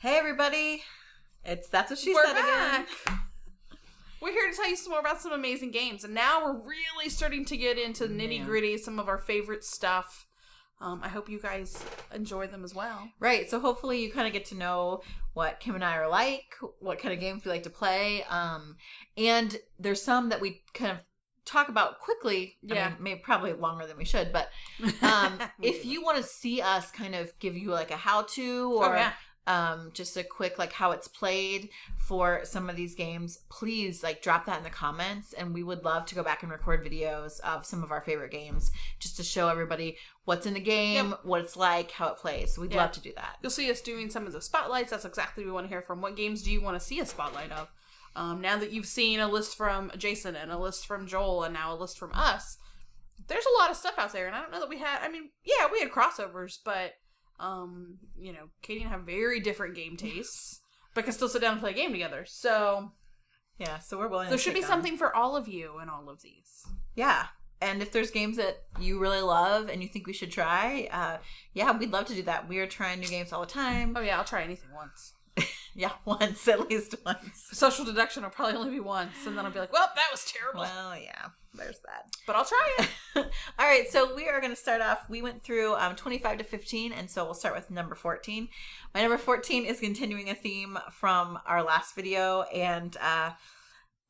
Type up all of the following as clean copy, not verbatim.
Hey everybody, That's What She We're Said back. Again. We're here to tell you some more about some amazing games, and now we're really starting to get into the nitty gritty, some of our favorite stuff. I hope you guys enjoy them as well. Right, so hopefully you kind of get to know what Kim and I are like, what kind of games we like to play, and there's some that we kind of talk about quickly. Yeah. I mean, maybe probably longer than we should, but if you want to see us kind of give you like a how-to or just a quick like how it's played for some of these games, please like drop that in the comments, and we would love to go back and record videos of some of our favorite games just to show everybody what's in the game, what it's like, how it plays. So we'd love to do that. You'll see us doing some of the spotlights. That's exactly what we want to hear from. What games do you want to see a spotlight of? Now that you've seen a list from Jason and a list from Joel and now a list from us, there's a lot of stuff out there, and I don't know that we had, we had crossovers, but Katie and I have very different game tastes, but can still sit down and play a game together. So, yeah, so we're willing. There should be something for all of you in all of these. Yeah, and if there's games that you really love and you think we should try, we'd love to do that. We are trying new games all the time. Oh yeah, I'll try anything once. Yeah, once, at least once. Social deduction will probably only be once, and then I'll be like, well, that was terrible. Well, yeah, there's that. But I'll try it. All right, so we are going to start off. We went through 25 to 15, and so we'll start with number 14. My number 14 is continuing a theme from our last video, and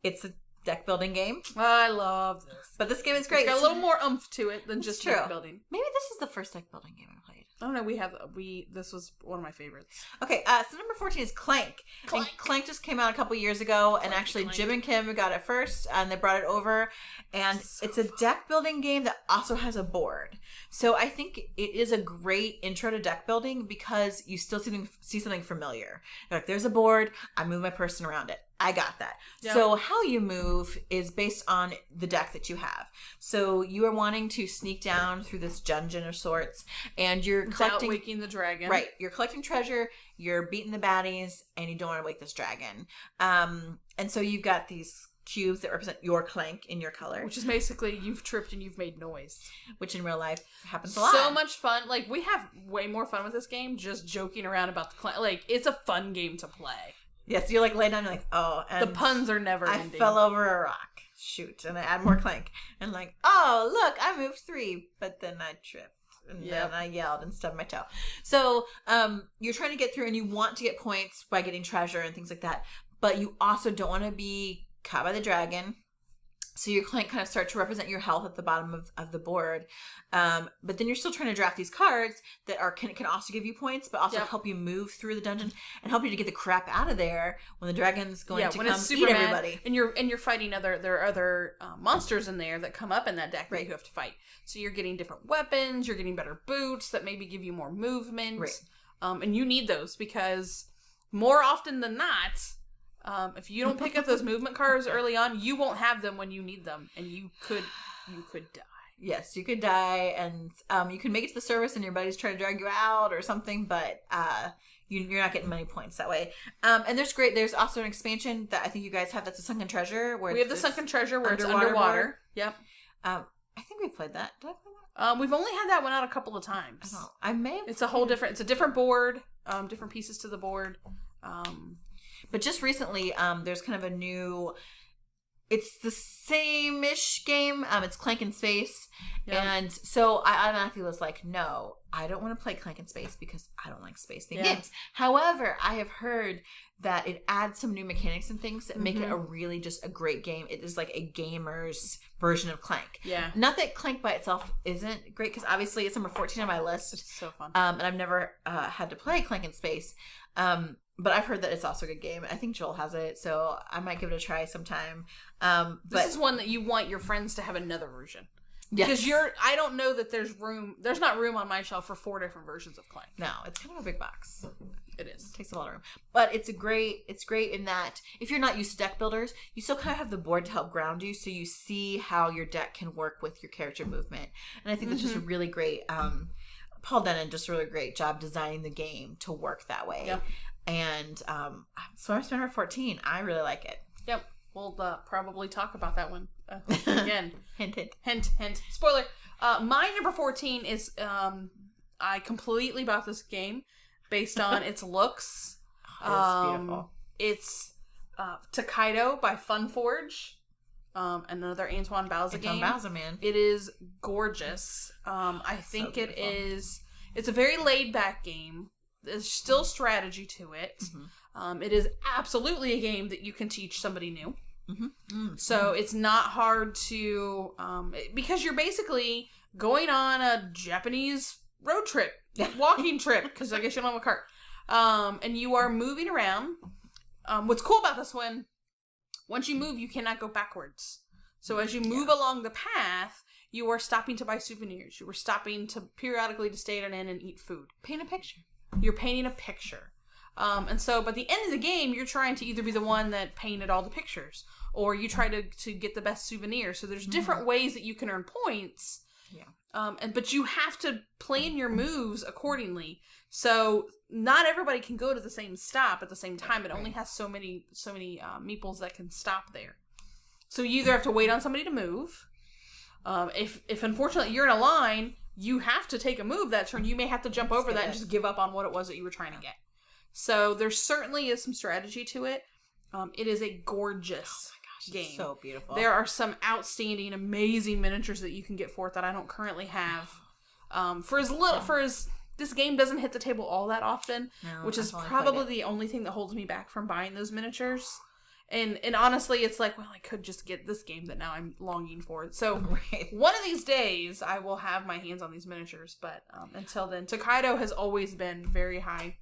it's a deck building game. I love this. But this game is great. It's got a little more oomph to it than just deck building. Maybe this is the first deck building game I played. I don't know. This was one of my favorites. Okay, so number 14 is Clank. And Clank just came out a couple years ago, and actually Jim and Kim got it first, and they brought it over. And it's a deck building game that also has a board. So I think it is a great intro to deck building because you still see something familiar. You're like, there's a board, I move my person around it. I got that. Yep. So how you move is based on the deck that you have. So you are wanting to sneak down through this dungeon of sorts, and you're collecting... Without waking the dragon. Right. You're collecting treasure, you're beating the baddies, and you don't want to wake this dragon. And so you've got these cubes that represent your Clank in your color. Which is basically you've tripped and you've made noise. Which in real life happens a lot. So much fun. Like, we have way more fun with this game just joking around about the Clank. Like, it's a fun game to play. Yes, you're like laying down, you're like, oh. And the puns are never ending. I fell over a rock. Shoot. And I add more Clank. And like, oh, look, I moved 3. But then I tripped. And then I yelled and stubbed my toe. So you're trying to get through, and you want to get points by getting treasure and things like that. But you also don't want to be caught by the dragon. So your Clank kind of start to represent your health at the bottom of the board. But then you're still trying to draft these cards that can also give you points, but also help you move through the dungeon and help you to get the crap out of there when the dragon's going to come eat everybody. And you're fighting there are other monsters in there that come up in that deck that you have to fight. So you're getting different weapons, you're getting better boots that maybe give you more movement. Right. And you need those because more often than not, if you don't pick up those movement cards early on, you won't have them when you need them, and you could die. Yes, you could die, and you can make it to the service, and your buddies try to drag you out or something, but you're not getting many points that way. And there's also an expansion that I think you guys have. That's a Sunken Treasure. Where we have the Sunken Treasure where it's underwater. Yep. I think we played that. Did I play that? We've only had that one out a couple of times. I may have. It's a different board. Different pieces to the board. But just recently, there's kind of a new... It's the same-ish game. It's Clank in Space. Yep. And so I automatically was like, no, I don't want to play Clank in Space because I don't like space-themed games. However, I have heard that it adds some new mechanics and things that make it a great game. It is like a gamer's version of Clank. Yeah. Not that Clank by itself isn't great, because obviously it's number 14 on my list. It's so fun. And I've never had to play Clank in Space. But I've heard that it's also a good game. I think Joel has it, so I might give it a try sometime. This is one that you want your friends to have another version. Yes. Because I don't know that there's not room on my shelf for 4 different versions of Clank. No, it's kind of a big box. It is. It takes a lot of room. But it's great in that if you're not used to deck builders, you still kind of have the board to help ground you, so you see how your deck can work with your character movement. And I think that's just a really great... Paul Denon just a really great job designing the game to work that way. Yep. And so I'm number 14. I really like it. Yep. We'll probably talk about that one again. Hint, hint. Hint, hint. Spoiler. My number 14 is I completely bought this game based on its looks It's beautiful. It's Takedo by Funforge. Another Antoine Bauza game. Antoine Bauza, man. It is gorgeous. I think it is. It's a very laid back game. There's still strategy to it. Mm-hmm. It is absolutely a game that you can teach somebody new. Mm-hmm. Mm-hmm. So it's not hard to because you're basically going on a Japanese road trip, walking trip, because I guess you don't have a cart, and you are moving around. What's cool about this one? Once you move, you cannot go backwards. So as you move along the path, you are stopping to buy souvenirs. You are stopping to periodically to stay at an inn and eat food. Paint a picture. You're painting a picture. And so by the end of the game, you're trying to either be the one that painted all the pictures, or you try to get the best souvenir. So there's different ways that you can earn points. Yeah. But you have to plan your moves accordingly. So not everybody can go to the same stop at the same time. It only has so many meeples that can stop there. So you either have to wait on somebody to move. If unfortunately you're in a line, you have to take a move that turn. You may have to jump over that and just give up on what it was that you were trying to get. So there certainly is some strategy to it. It is a gorgeous game. It's so beautiful. There are some outstanding, amazing miniatures that you can get for it that I don't currently have. This game doesn't hit the table all that often, which is probably the only thing that holds me back from buying those miniatures. And honestly, it's like, well, I could just get this game that now I'm longing for. So one of these days, I will have my hands on these miniatures. But until then, Takedo has always been very high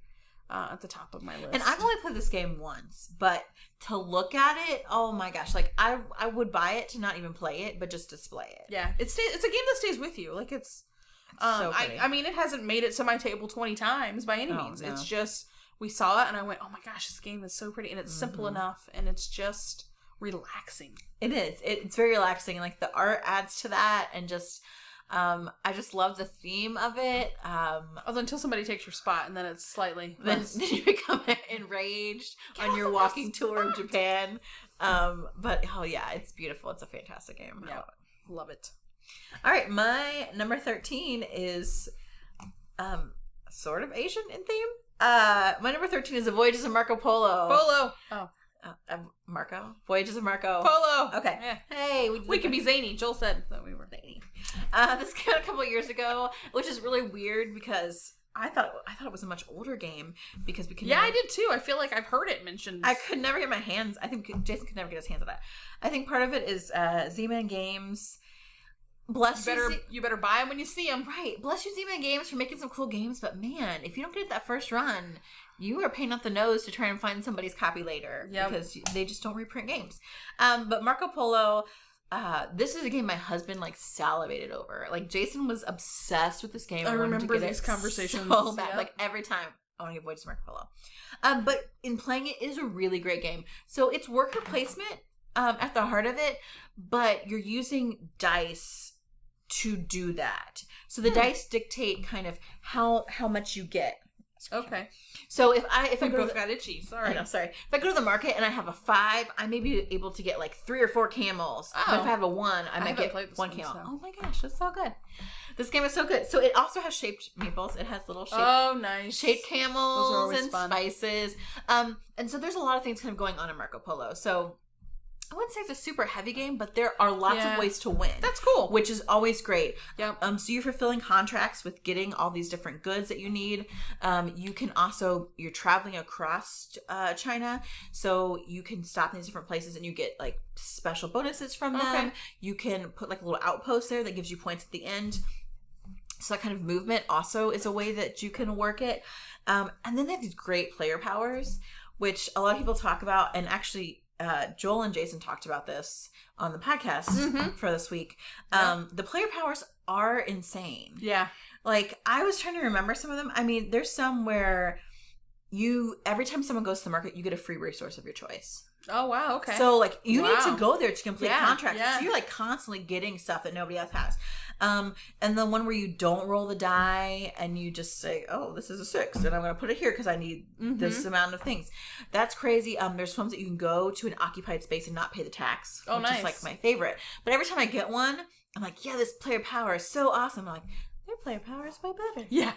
at the top of my list. And I've only played this game once, but to look at it, oh my gosh, like I would buy it to not even play it, but just display it. Yeah, it's a game that stays with you. Like it's so pretty. I mean, it hasn't made it to my table 20 times by any means. No. It's just, we saw it and I went, oh my gosh, this game is so pretty, and it's simple enough, and it's just relaxing. It is. It's very relaxing, and like the art adds to that, and just I just love the theme of it. Although until somebody takes your spot, and then it's slightly then you become enraged on your walking tour of Japan. But oh yeah, it's beautiful. It's a fantastic game. Yeah, love it. All right, my number 13 is sort of Asian in theme. My number 13 is The Voyages of Marco Polo. Marco? Voyages of Marco. Polo. Okay. Yeah. Hey. We can be zany. Joel said that we were zany. This came out a couple of years ago, which is really weird because I thought it was a much older game because we can. Yeah, I did too. I feel like I've heard it mentioned. I could never get my hands. I think Jason could never get his hands on that. I think part of it is Z-Man Games. You better buy them when you see them. Right. Bless you, Z-Man Games, for making some cool games. But man, if you don't get it that first run, you are paying out the nose to try and find somebody's copy later. Yep. Because they just don't reprint games. But Marco Polo, this is a game my husband like salivated over. Like Jason was obsessed with this game. I remember these conversations so bad. Yep. Like every time I want to get Voyages of Marco Polo. But in playing it is a really great game. So it's worker placement at the heart of it, but you're using dice to do that. So the dice dictate kind of how much you get. Okay. So if I both got itchy. Sorry. If I go to the market and I have a 5, I may be able to get like 3 or 4 camels. Oh. But if I have a 1, I might get 1 camel. So. Oh my gosh, that's so good. This game is so good. So it also has shaped meeples. It has little shaped, shaped camels and fun. Spices. And so there's a lot of things kind of going on in Marco Polo. So I wouldn't say it's a super heavy game, but there are lots of ways to win. That's cool. Which is always great. Yep. So you're fulfilling contracts with getting all these different goods that you need. You can also, you're traveling across China, so you can stop in these different places and you get like special bonuses from them. Okay. You can put like a little outpost there that gives you points at the end. So that kind of movement also is a way that you can work it. And then they have these great player powers, which a lot of people talk about, and actually Joel and Jason talked about this on the podcast for this week. The player powers are insane. Yeah. Like, I was trying to remember some of them. I mean, there's some where every time someone goes to the market, you get a free resource of your choice. Oh, wow. Okay. So, like, you need to go there to complete contracts. Yeah. So you're, like, constantly getting stuff that nobody else has. And the one where you don't roll the die and you just say, oh, this is a 6 and I'm going to put it here because I need this amount of things. That's crazy. There's ones that you can go to an occupied space and not pay the tax, which is like my favorite. But every time I get one, I'm like, yeah, this player power is so awesome. I'm like, your player power is way better. Yeah.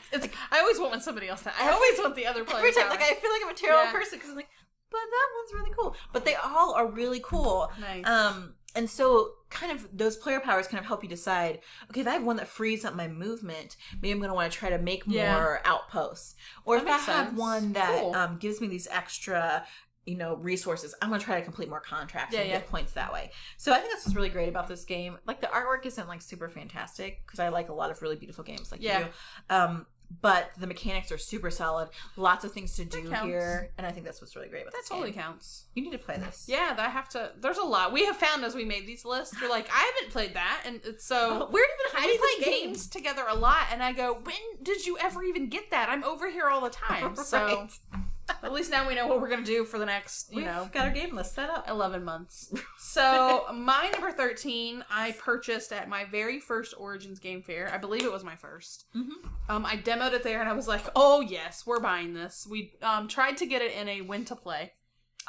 I always want when somebody else I always want the other player every time. power. Like, I feel like I'm a terrible person because I'm like, but that one's really cool. But they all are really cool. Nice. And so kind of those player powers kind of help you decide, okay, if I have one that frees up my movement, maybe I'm going to want to try to make more outposts. Or if I have one that gives me these extra, resources, I'm going to try to complete more contracts and get points that way. So I think that's what's really great about this game. Like, the artwork isn't like super fantastic because I like a lot of really beautiful games like you do. But the mechanics are super solid. Lots of things to do here. And I think that's what's really great about this game. That totally counts. You need to play this. Yeah, I have to. There's a lot. We have found as we made these lists, we're like, I haven't played that. And it's so... We're even hiding we play games together a lot. And I go, when did you ever even get that? I'm over here all the time. So at least now we know what we're going to do for the next, We've got our game list set up. 11 months. So my number 13, I purchased at my very first Origins Game Fair. I believe it was my first. Mm-hmm. I demoed it there and I was like, oh yes, we're buying this. We tried to get it in a win to play.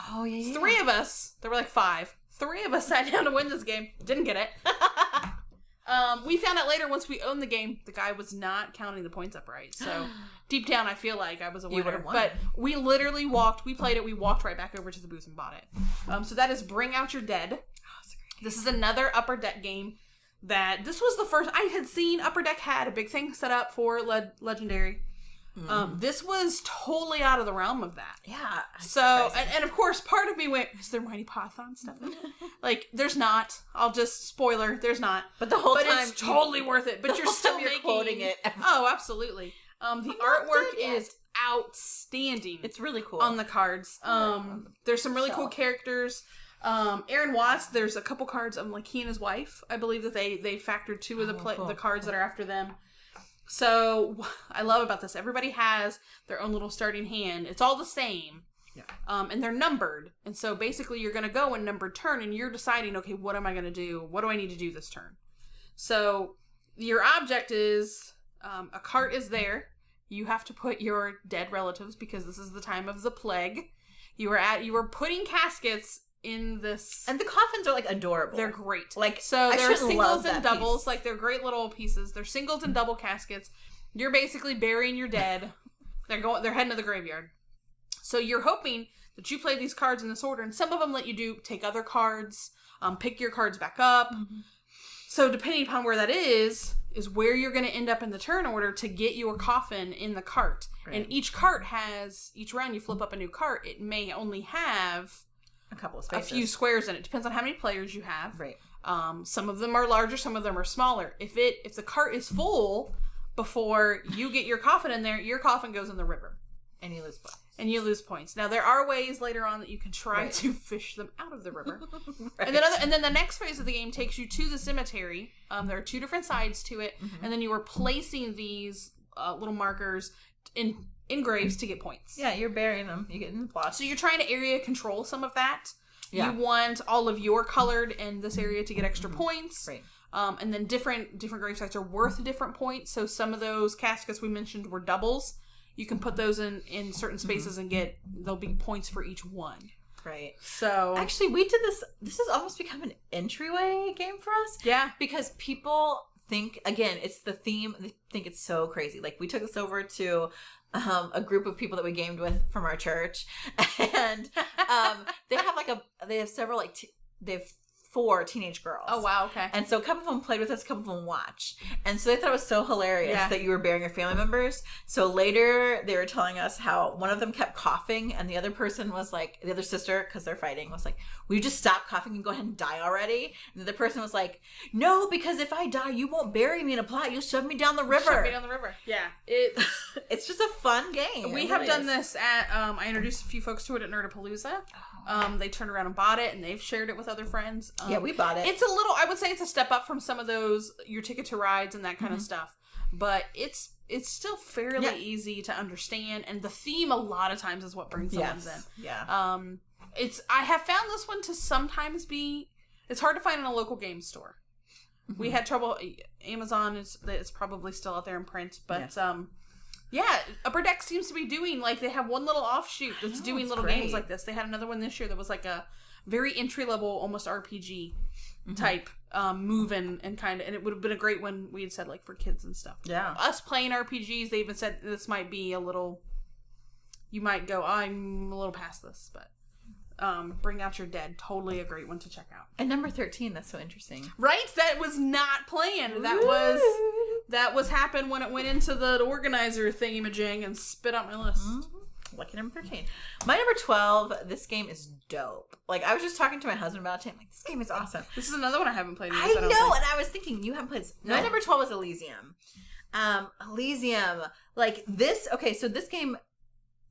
Oh yeah. 3 of us, there were like 5. 3 of us sat down to win this game. Didn't get it. We found out later once we owned the game, the guy was not counting the points up right. So deep down, I feel like I was a winner. But we literally we played it, we walked right back over to the booth and bought it. So that is Bring Out Your Dead. This is another Upper Deck game this was the first, I had seen Upper Deck had a big thing set up for Legendary. This was totally out of the realm of that. Yeah. So, and of course, part of me went, is there Mighty Python stuff in it? Like, there's not. I'll just, spoiler, there's not. But the whole time. It's totally worth it. But you're still quoting it. Oh, absolutely. The artwork is outstanding. It's really cool. On the cards. There's some really cool characters. Aaron Watts, there's a couple cards of like he and his wife. I believe that they factored 2 of the cards that are after them. So, I love about this. Everybody has their own little starting hand. It's all the same. Yeah. And they're numbered. And so, basically, you're going to go in numbered turn, and you're deciding, okay, what am I going to do? What do I need to do this turn? So, your object is, a cart is there. You have to put your dead relatives, because this is the time of the plague. You are putting caskets in this, and the coffins are like adorable. They're great. Like, so they're singles and doubles. Piece. Like, they're great little pieces. They're singles and double caskets. You're basically burying your dead. They're heading to the graveyard. So you're hoping that you play these cards in this order, and some of them let you take other cards, pick your cards back up. Mm-hmm. So depending upon where that is where you're going to end up in the turn order to get your coffin in the cart. Right. And each round you flip up a new cart, it may only have a couple of spaces. A few squares in it. Depends on how many players you have. Right. Some of them are larger, some of them are smaller. If the cart is full before you get your coffin in there, your coffin goes in the river. And you lose points. Now, there are ways later on that you can try to fish them out of the river. Right. And then the next phase of the game takes you to the cemetery. There are 2 different sides to it. Mm-hmm. And then you are placing these little markers in graves to get points. Yeah, you're burying them. You get in the plot. So you're trying to area control some of that. Yeah. You want all of your colored in this area to get extra points. Right. And then different grave sites are worth different points. So some of those caskets we mentioned were doubles. You can put those in certain spaces and there'll be points for each one. Right. So actually, we did this. This has almost become an entryway game for us. Yeah. Because people think, again, it's the theme. They think it's so crazy. Like, we took this over to a group of people that we gamed with from our church, and they have several they have 4 teenage girls. Oh, wow, okay. And so a couple of them played with us, a couple of them watched. And so they thought it was so hilarious that you were burying your family members. So later they were telling us how one of them kept coughing, and the other person was like, the other sister, because they're fighting, was like, will you just stop coughing and go ahead and die already? And the other person was like, no, because if I die, you won't bury me in a plot. You'll shove me down the river. Shove me down the river. Yeah. It's just a fun game. We have done this at, I introduced a few folks to it at Nerdapalooza. They turned around and bought it, and they've shared it with other friends. Yeah, we bought it. It's a little, I would say it's a step up from some of those, your ticket to rides and that kind of stuff. But it's still fairly easy to understand, and the theme a lot of times is what brings someone in. Yeah. I have found this one to sometimes be, it's hard to find in a local game store. Mm-hmm. We had trouble, Amazon it's probably still out there in print, but Upper Deck seems to be doing, like, they have one little offshoot that's doing little games like this. They had another one this year that was like a very entry-level, almost RPG type moving and kind of, and it would have been a great one we had said like for kids and stuff. Yeah. Us playing RPGs, they even said this might be a little, you might go, I'm a little past this, but Bring Out Your Dead, totally a great one to check out. And number 13, that's so interesting. Right? That was not planned. That was happened when it went into the organizer thingy-majig and spit out my list. Mm-hmm. Lucky number 13. My number 12, this game is dope. Like, I was just talking to my husband about it. I'm like, this game is awesome. This is another one I haven't played. I know, and I was thinking, you haven't played this. No. My number 12 is Elysium. Elysium. Like, this, okay, so this game,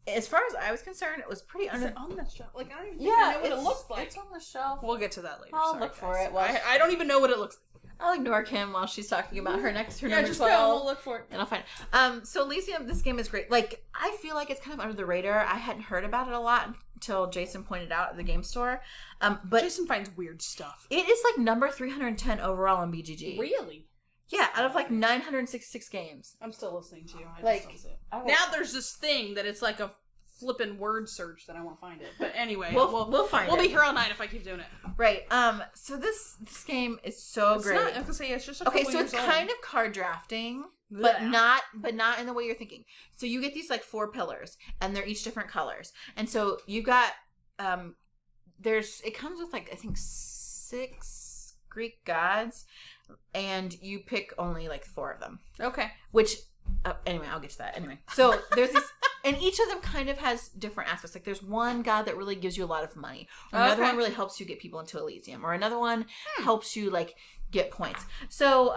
as far as I was concerned, it was pretty Is it on the shelf? Like, I don't even think yeah, I know what it looks like. It's on the shelf. We'll get to that later. I'll look for it. Well, I don't even know what it looks like. I'll ignore Kim while she's talking about her number 12. Just go, we'll look for it. And I'll find it. So Elysium, this game is great. Like, I feel like it's kind of under the radar. I hadn't heard about it a lot until Jason pointed out at the game store. But Jason finds weird stuff. It is like number 310 overall on BGG. Really? Yeah, out of like 966 games. I'm still listening to you. I like, just don't see it. Now there's this thing that it's like a flipping word search that I won't find it. But anyway, we'll find it. We'll be here all night if I keep doing it. Right. So this game is so great. I was gonna say it's just a okay. So it's kind of card drafting, but not in the way you're thinking. So you get these like 4 pillars, and they're each different colors. And so you got it comes with like I think 6 Greek gods, and you pick only like 4 of them. Okay. Which anyway, I'll get to that. Anyway, so there's this. And each of them kind of has different aspects. Like there's one god that really gives you a lot of money. Or another one really helps you get people into Elysium. Or another one helps you like get points. So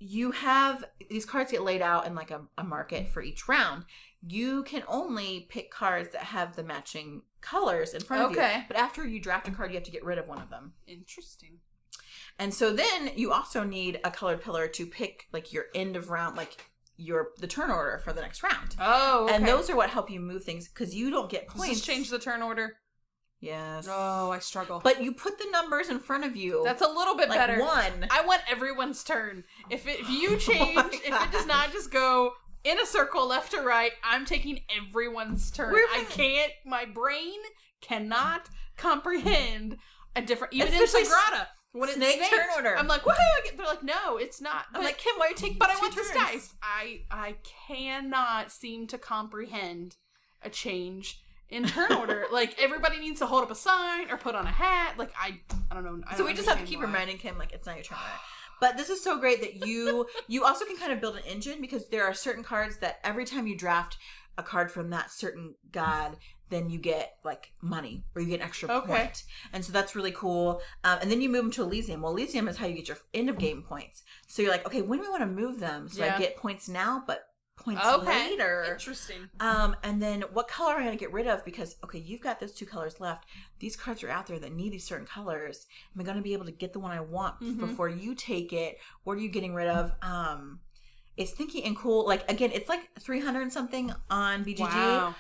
you have these cards get laid out in like a market for each round. You can only pick cards that have the matching colors in front of you. But after you draft a card, you have to get rid of one of them. Interesting. And so then you also need a colored pillar to pick like your end of round, like the turn order for the next round. Oh, okay. And those are what help you move things because you don't get points. Does this change the turn order? Yes. Oh, I struggle. But you put the numbers in front of you. That's a little bit like better. 1. I want everyone's turn. If you change, if it does not just go in a circle left to right, I'm taking everyone's turn. I can't. My brain cannot comprehend a different. Even in Sagrada. When it's snake turn order. I'm like, woohoo! They're like, no, it's not. I'm like, Kim, why are you taking But I 2 want turns? this dice. I cannot seem to comprehend a change in turn order. Like, everybody needs to hold up a sign or put on a hat. Like, I don't know. So we just have to keep reminding Kim, like, it's not your turn order. But this is so great that you also can kind of build an engine because there are certain cards that every time you draft a card from that certain god, then you get like money or you get an extra point. And so that's really cool. And then you move them to Elysium. Well, Elysium is how you get your end of game points. So you're like, okay, when do I want to move them? So I get points now, but points later. Interesting. And then what color am I going to get rid of? Because, okay, you've got those 2 colors left. These cards are out there that need these certain colors. Am I going to be able to get the one I want before you take it? What are you getting rid of? It's thinky and cool. Like, again, it's like 300 and something on BGG. Wow.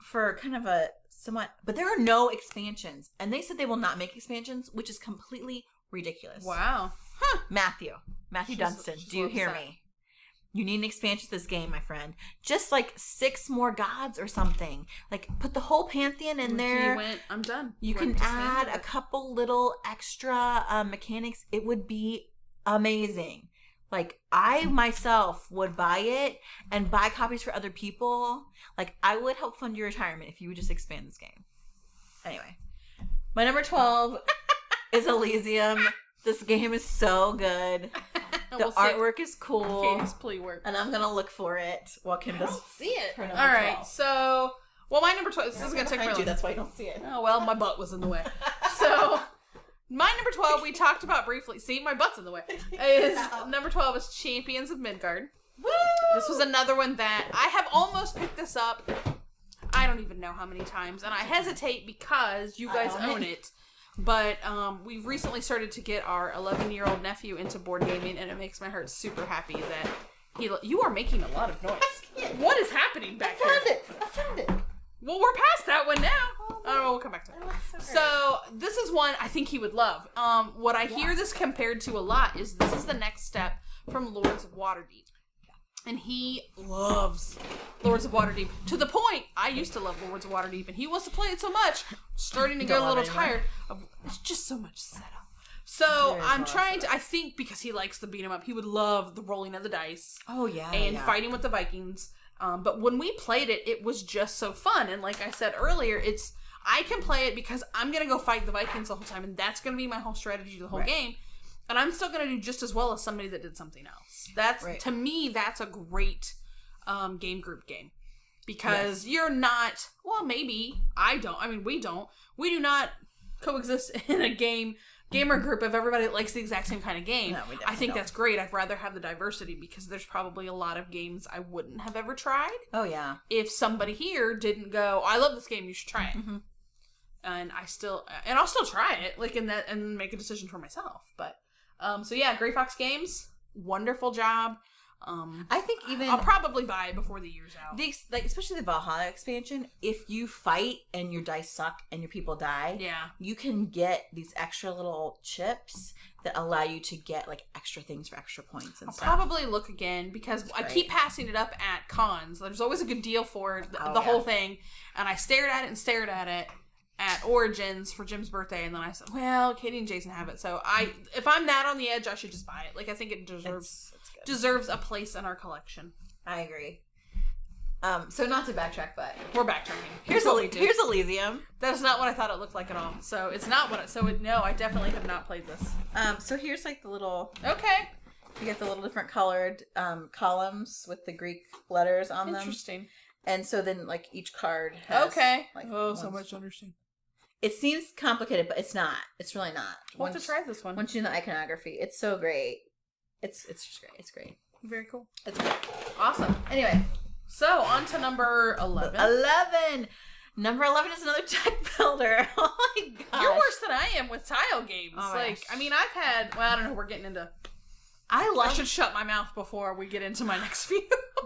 For kind of a somewhat, but there are no expansions, and they said they will not make expansions, which is completely ridiculous. Wow. Matthew Dunstan, do you hear me? You need an expansion to this game, my friend. Just like 6 more gods or something. Like put the whole pantheon in there. I'm done. You can add a couple little extra mechanics. It would be amazing. Like, I myself would buy it and buy copies for other people. Like, I would help fund your retirement if you would just expand this game. Anyway, my number 12 is Elysium. This game is so good. The artwork is cool. Katie's plea work. And I'm going to look for it while Kim does. I don't see it. All right, so, well, my number 12, this is going to take me. That's why you don't see it. Oh, well, my butt was in the way. So, my number 12, we talked about briefly. See, my butt's in the way. Number 12 is Champions of Midgard. Woo! This was another one that I have almost picked this up. I don't even know how many times, and I hesitate because you guys own it. But we've recently started to get our 11-year-old nephew into board gaming, and it makes my heart super happy that you are making a lot of noise. What is happening back here? I found it. Well, we're past that one now. Oh, we'll come back to it. So this is one I think he would love. What I hear this compared to a lot is this is the next step from Lords of Waterdeep. And he loves Lords of Waterdeep. To the point, I used to love Lords of Waterdeep, and he wants to play it so much, starting to get a little tired. It's just so much setup. So I'm trying to. I think because he likes the beat 'em up, he would love the rolling of the dice. Oh yeah, and fighting with the Vikings. But when we played it, it was just so fun. And like I said earlier, I can play it because I'm gonna go fight the Vikings the whole time, and that's gonna be my whole strategy the whole game. And I'm still gonna do just as well as somebody that did something else. That's to me, that's a great game group game. Because you're not, well, maybe, I don't, I mean, we do not coexist in a gamer group of everybody that likes the exact same kind of game. No, I think that's great. I'd rather have the diversity because there's probably a lot of games I wouldn't have ever tried. Oh, yeah. If somebody here didn't go, I love this game, you should try it. Mm-hmm. And I'll still try it, like, and make a decision for myself. But, so yeah, Gray Fox Games, wonderful job. I think even I'll probably buy it before the year's out. Especially the Valhalla expansion. If you fight and your dice suck and your people die, you can get these extra little chips that allow you to get like extra things for extra points and stuff. I'll probably look again because I keep passing it up at cons. There's always a good deal for the whole thing, and I stared at it at Origins for Jim's birthday, and then I said, well, Katie and Jason have it, so if I'm that on the edge, I should just buy it. Like, I think it deserves a place in our collection. I agree. So not to backtrack, but we're backtracking. Here's Elysium. That's not what I thought it looked like at all. So it's not no, I definitely have not played this. So here's like the little. Okay. You get the little different colored columns with the Greek letters on them. Interesting. And so then like each card has so much to understand. It seems complicated, but it's not. It's really not. We'll have to try this one. Once you do the iconography, it's so great. It's just great. It's great. Very cool. It's great. Awesome. Anyway. So, on to number 11. 11! Number 11 is another deck builder. Oh my gosh. You're worse than I am with tile games. Oh like, I mean, I've had, well, I don't know, we're getting into... I should shut my mouth before we get into my next few.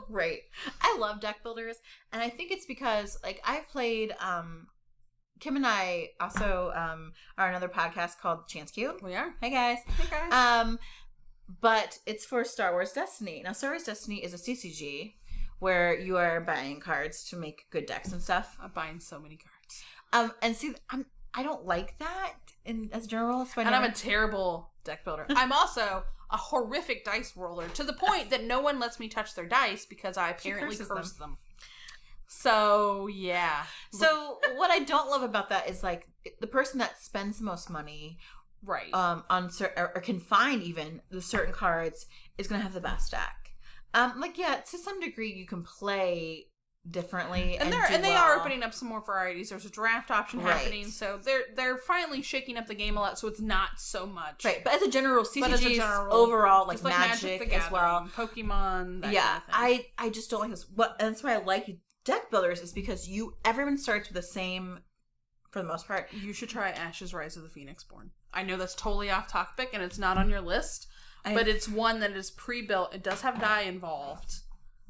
Right. I love deck builders, and I think it's because, like, I've played... Kim and I also are another podcast called Chance Cube. We are. Hey guys. Hey guys. But it's for Star Wars Destiny. Now, Star Wars Destiny is a CCG where you are buying cards to make good decks and stuff. I'm buying so many cards. And see, I don't like that as a general rule. And I'm a terrible deck builder. I'm also a horrific dice roller to the point that no one lets me touch their dice because I apparently curse them. So, yeah. So, what I don't love about that is, like, the person that spends the most money, right, on or can find even the certain cards is going to have the best deck. Like, yeah, to some degree, you can play differently, and they are opening up some more varieties. There's a draft option happening, so they're finally shaking up the game a lot. So it's not so much, right? But as a general, CCGs overall, like Magic as well, Pokemon, kind of thing. I just don't like this. And that's why I like deck builders is because everyone starts with the same, for the most part. You should try Ashes Rise of the Phoenix Born. I know that's totally off topic and it's not on your list, but it's one that is pre-built. It does have die involved,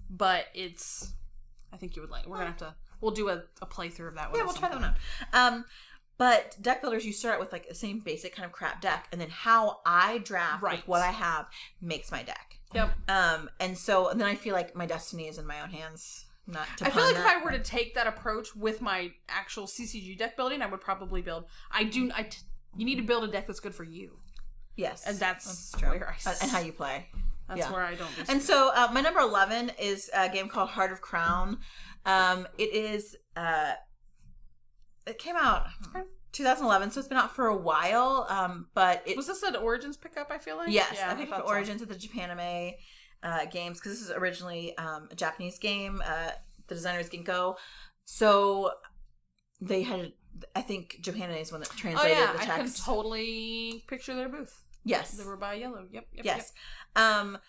but I think you would like. We'll do a playthrough of that one. Yeah, we'll try that one out. But deck builders, you start with like the same basic kind of crap deck, and then how I draft with what I have makes my deck. Yep. And then I feel like my destiny is in my own hands. I feel like if I were to take that approach with my actual CCG deck building, I would probably build. You need to build a deck that's good for you. Yes, and that's true. Where and how you play. That's where I don't. And so my number 11 is a game called Heart of Crown. It came out 2011, so it's been out for a while. But was this an Origins pickup? I feel like yes, I picked up Origins at the Japanime games because this is originally a Japanese game. The designer is Ginkgo, so they had. I think Japanime is one that translated the text. I can totally picture their booth. Yes, they were by Yellow. Yep. Yes. Yep.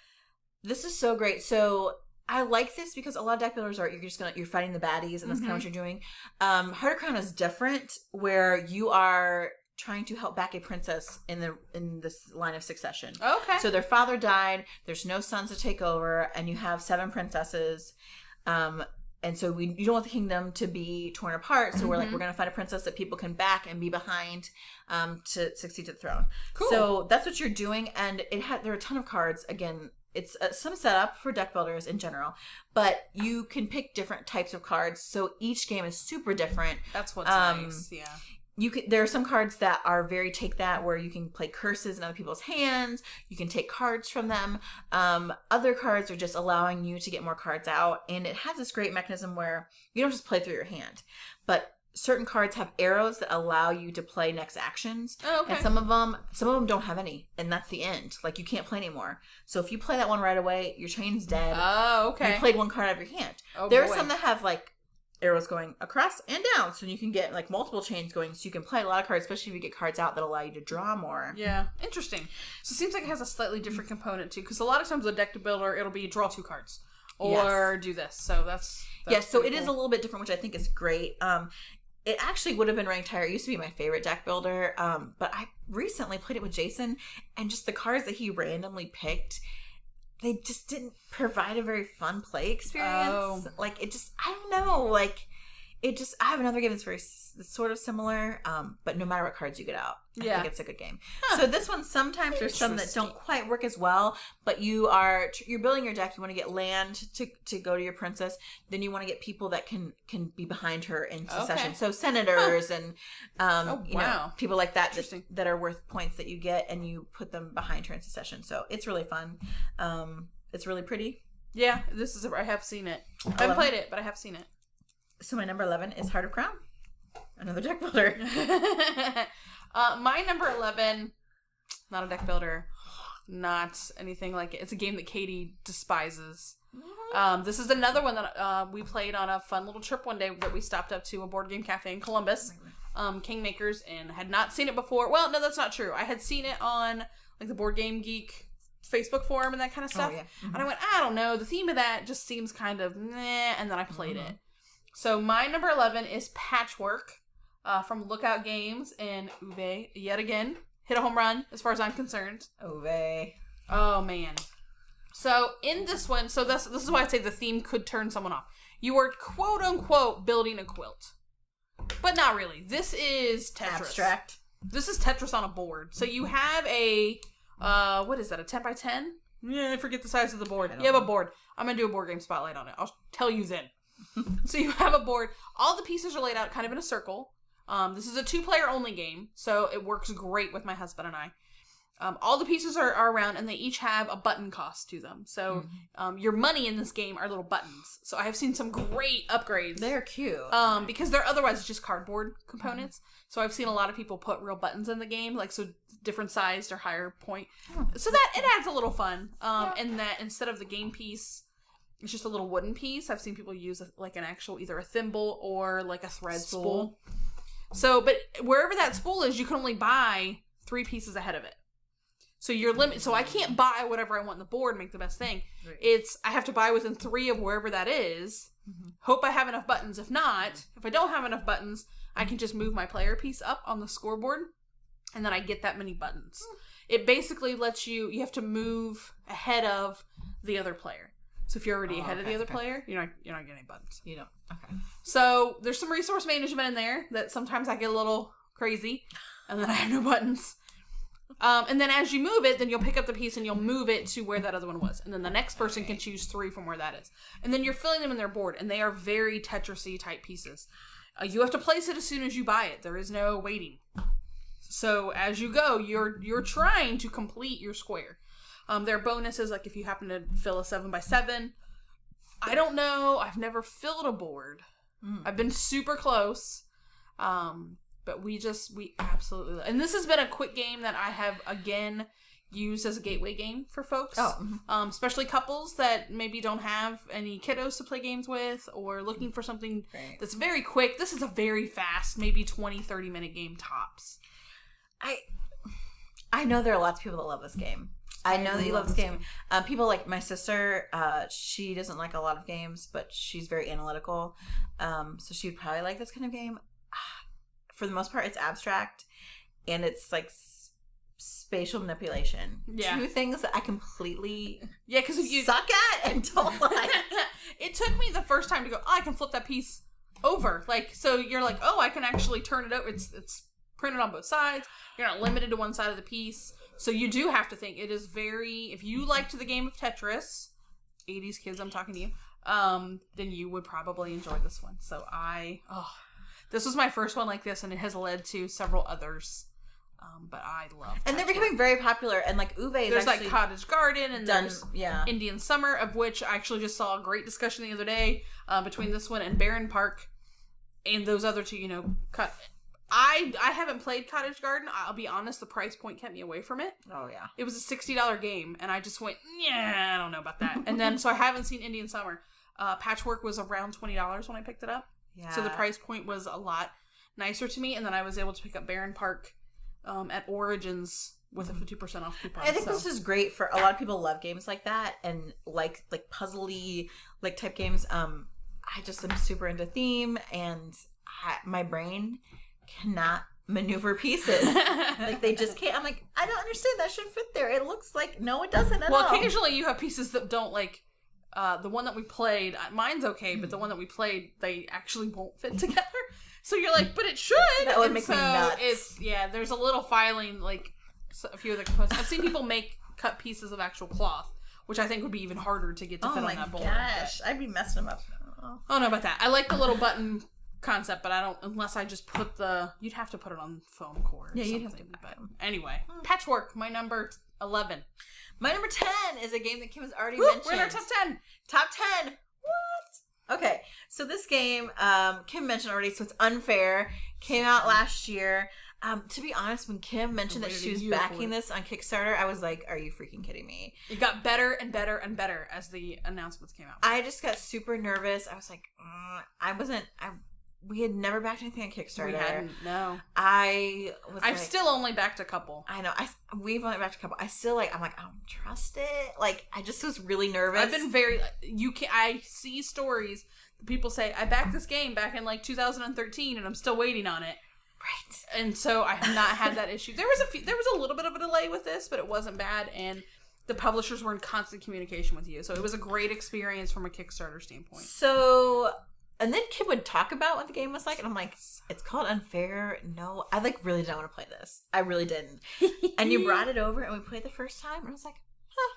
This is so great. So I like this because a lot of deck builders you're fighting the baddies, and that's kind of what you're doing. Heart of Crown is different, where you are trying to help back a princess in this line of succession. Okay. So their father died. There's no sons to take over, and you have 7 princesses. And so you don't want the kingdom to be torn apart. So we're going to find a princess that people can back and be behind to succeed to the throne. Cool. So that's what you're doing. And there are a ton of cards. Again, it's some setup for deck builders in general. But you can pick different types of cards. So each game is super different. That's what's nice, yeah. there are some cards that are very take that, where you can play curses in other people's hands. You can take cards from them. Other cards are just allowing you to get more cards out. And it has this great mechanism where you don't just play through your hand, but certain cards have arrows that allow you to play next actions. Oh, okay. And some of them don't have any, and that's the end. Like, you can't play anymore. So if you play that one right away, your chain's dead. Oh, okay. You played one card out of your hand. Oh, there boy. are some that have like arrows going across and down, so you can get like multiple chains going, so you can play a lot of cards, especially if you get cards out that allow you to draw more. Yeah, interesting. So it seems like it has a slightly different component too, because a lot of times with a deck builder, it'll be draw 2 cards or do this. So that's yes. So it is a little bit different, which I think is great. It actually would have been ranked higher. It used to be my favorite deck builder, but I recently played it with Jason, and just the cards that he randomly picked, they just didn't provide a very fun play experience. Oh. Like, it just, I don't know, like, it just, I have another game that's sort of similar, but no matter what cards you get out, I think it's a good game. Huh. So this one, sometimes there's some that don't quite work as well, but you're building your deck. You want to get land to go to your princess. Then you want to get people that can be behind her in succession. Okay. So senators and you know, people like that that are worth points that you get, and you put them behind her in succession. So it's really fun. It's really pretty. Yeah, I have seen it. I haven't played it, but I have seen it. So my number 11 is Heart of Crown. Another deck builder. My number 11, not a deck builder, not anything like it. It's a game that Katie despises. This is another one that we played on a fun little trip one day that we stopped up to a board game cafe in Columbus, Kingmakers, and had not seen it before. Well, no, that's not true. I had seen it on like the Board Game Geek Facebook forum and that kind of stuff. And I went, I don't know, the theme of that just seems kind of meh, and then I played it. So my number 11 is Patchwork from Lookout Games, and Uwe, yet again, hit a home run as far as I'm concerned. Uwe. Oh, man. So in this one, this is why I say the theme could turn someone off. You are quote-unquote building a quilt. But not really. This is Tetris. Abstract. This is Tetris on a board. So you have a, what is that, a 10 by 10? Yeah, I forget the size of the board. You have a board. I'm going to do a board game spotlight on it. I'll tell you then. So you have a board. All the pieces are laid out kind of in a circle. This is a 2-player only game, so it works great with my husband and I. All the pieces are around, and they each have a button cost to them. So your money in this game are little buttons. So I have seen some great upgrades. They're cute. Because they're otherwise just cardboard components. So I've seen a lot of people put real buttons in the game, like so different sized or higher point. So that it adds a little fun. And that instead of the game piece, it's just a little wooden piece. I've seen people use like an actual, either a thimble or like a thread spool. So, but wherever that spool is, you can only buy 3 pieces ahead of it. So you're limited. So I can't buy whatever I want on the board and make the best thing. Right. I have to buy within 3 of wherever that is. Hope I have enough buttons. If not, if I don't have enough buttons, I can just move my player piece up on the scoreboard, and then I get that many buttons. It basically lets you have to move ahead of the other player. So if you're already ahead of the other player, you're not getting any buttons. You don't. Okay. So there's some resource management in there that sometimes I get a little crazy, and then I have no buttons. And then as you move it, then you'll pick up the piece and you'll move it to where that other one was. And then the next person can choose 3 from where that is. And then you're filling them in their board, and they are very Tetris-y type pieces. You have to place it as soon as you buy it. There is no waiting. So as you go, you're trying to complete your square. There are bonuses, like if you happen to fill a 7x7. I don't know. I've never filled a board. I've been super close. But we absolutely... And this has been a quick game that I have, again, used as a gateway game for folks. Especially couples that maybe don't have any kiddos to play games with, or looking for something that's very quick. This is a very fast, maybe 20, 30-minute game tops. I know there are lots of people that love this game. I know that you love this game. People like my sister, she doesn't like a lot of games, but she's very analytical. So she would probably like this kind of game. For the most part, it's abstract, and it's like spatial manipulation. Yeah. 2 things that I completely because if you suck at and don't like. It took me the first time to go, I can flip that piece over. Like, so you're like, I can actually turn it over. It's printed on both sides. You're not limited to one side of the piece. So you do have to think. It is very, if you liked the game of Tetris, 80s kids, I'm talking to you, then you would probably enjoy this one. So This was my first one like this, and it has led to several others. But I love and they're becoming very popular. And like Uwe is there's actually like Cottage Garden, and done, there's Indian Summer, of which I actually just saw a great discussion the other day between this one and Barren Park, and those other two. I haven't played Cottage Garden. I'll be honest, the price point kept me away from it. Oh yeah, it was a $60 game, and I just went, yeah, I don't know about that. And then so I haven't seen Indian Summer. Patchwork was around $20 when I picked it up. Yeah. So the price point was a lot nicer to me, and then I was able to pick up Barren Park at Origins with a 50% off coupon. I think this is great for a lot of people. Love games like that and like puzzly like type games. I just am super into theme, and my brain cannot maneuver pieces. Like they just can't. I'm like, I don't understand. That should fit there. It looks like no, it doesn't at all. Well, occasionally you have pieces that don't like. The one that we played, mine's okay, but the one that we played, they actually won't fit together. So you're like, but it should. That would make me nuts. There's a little filing, like a few of the components. I've seen people cut pieces of actual cloth, which I think would be even harder to get to fit on that bowl. Oh my gosh, I'd be messing them up. Oh, I don't know about that. I like the little button concept, but I don't, unless I just put you'd have to put it on foam core. Yeah, you'd have to. But anyway, Patchwork, my number 11. My number 10 is a game that Kim has already mentioned. We're in our top 10. Top 10. What? Okay, so this game, Kim mentioned already, so it's Unfair. Came out last year. To be honest, when Kim mentioned that she was backing this on Kickstarter, I was like, are you freaking kidding me? It got better and better and better as the announcements came out. I just got super nervous. I was like, we had never backed anything on Kickstarter. We hadn't, no. I've still only backed a couple. I know. We've only backed a couple. I'm like, I don't trust it. Like, I just was really nervous. I've been I see stories. People say, I backed this game back in like 2013 and I'm still waiting on it. Right. And so I have not had that issue. There was a little bit of a delay with this, but it wasn't bad. And the publishers were in constant communication with you. So it was a great experience from a Kickstarter standpoint. So... And then Kim would talk about what the game was like, and I'm like, it's called Unfair. No, I really didn't want to play this. I really didn't. And you brought it over, and we played the first time, and I was like, huh.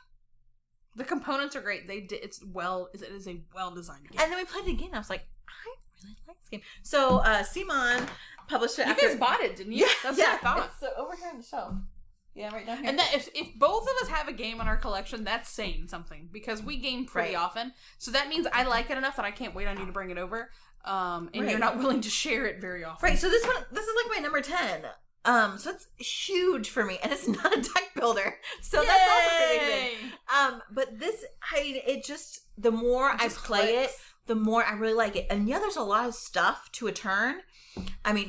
The components are great. It is a well-designed game. And then we played it again. I was like, I really like this game. So, Simon published it. You guys bought it, didn't you? Yeah, That's what I thought. It's over here on the shelf. Yeah, right down here. And that if both of us have a game in our collection, that's saying something, because we game pretty often. So that means I like it enough that I can't wait on you to bring it over. And you're not willing to share it very often. Right. So this is like my number 10. So it's huge for me, and it's not a deck builder. So that's also pretty big. But this, the more I play it, the more I really like it. And yeah, there's a lot of stuff to a turn.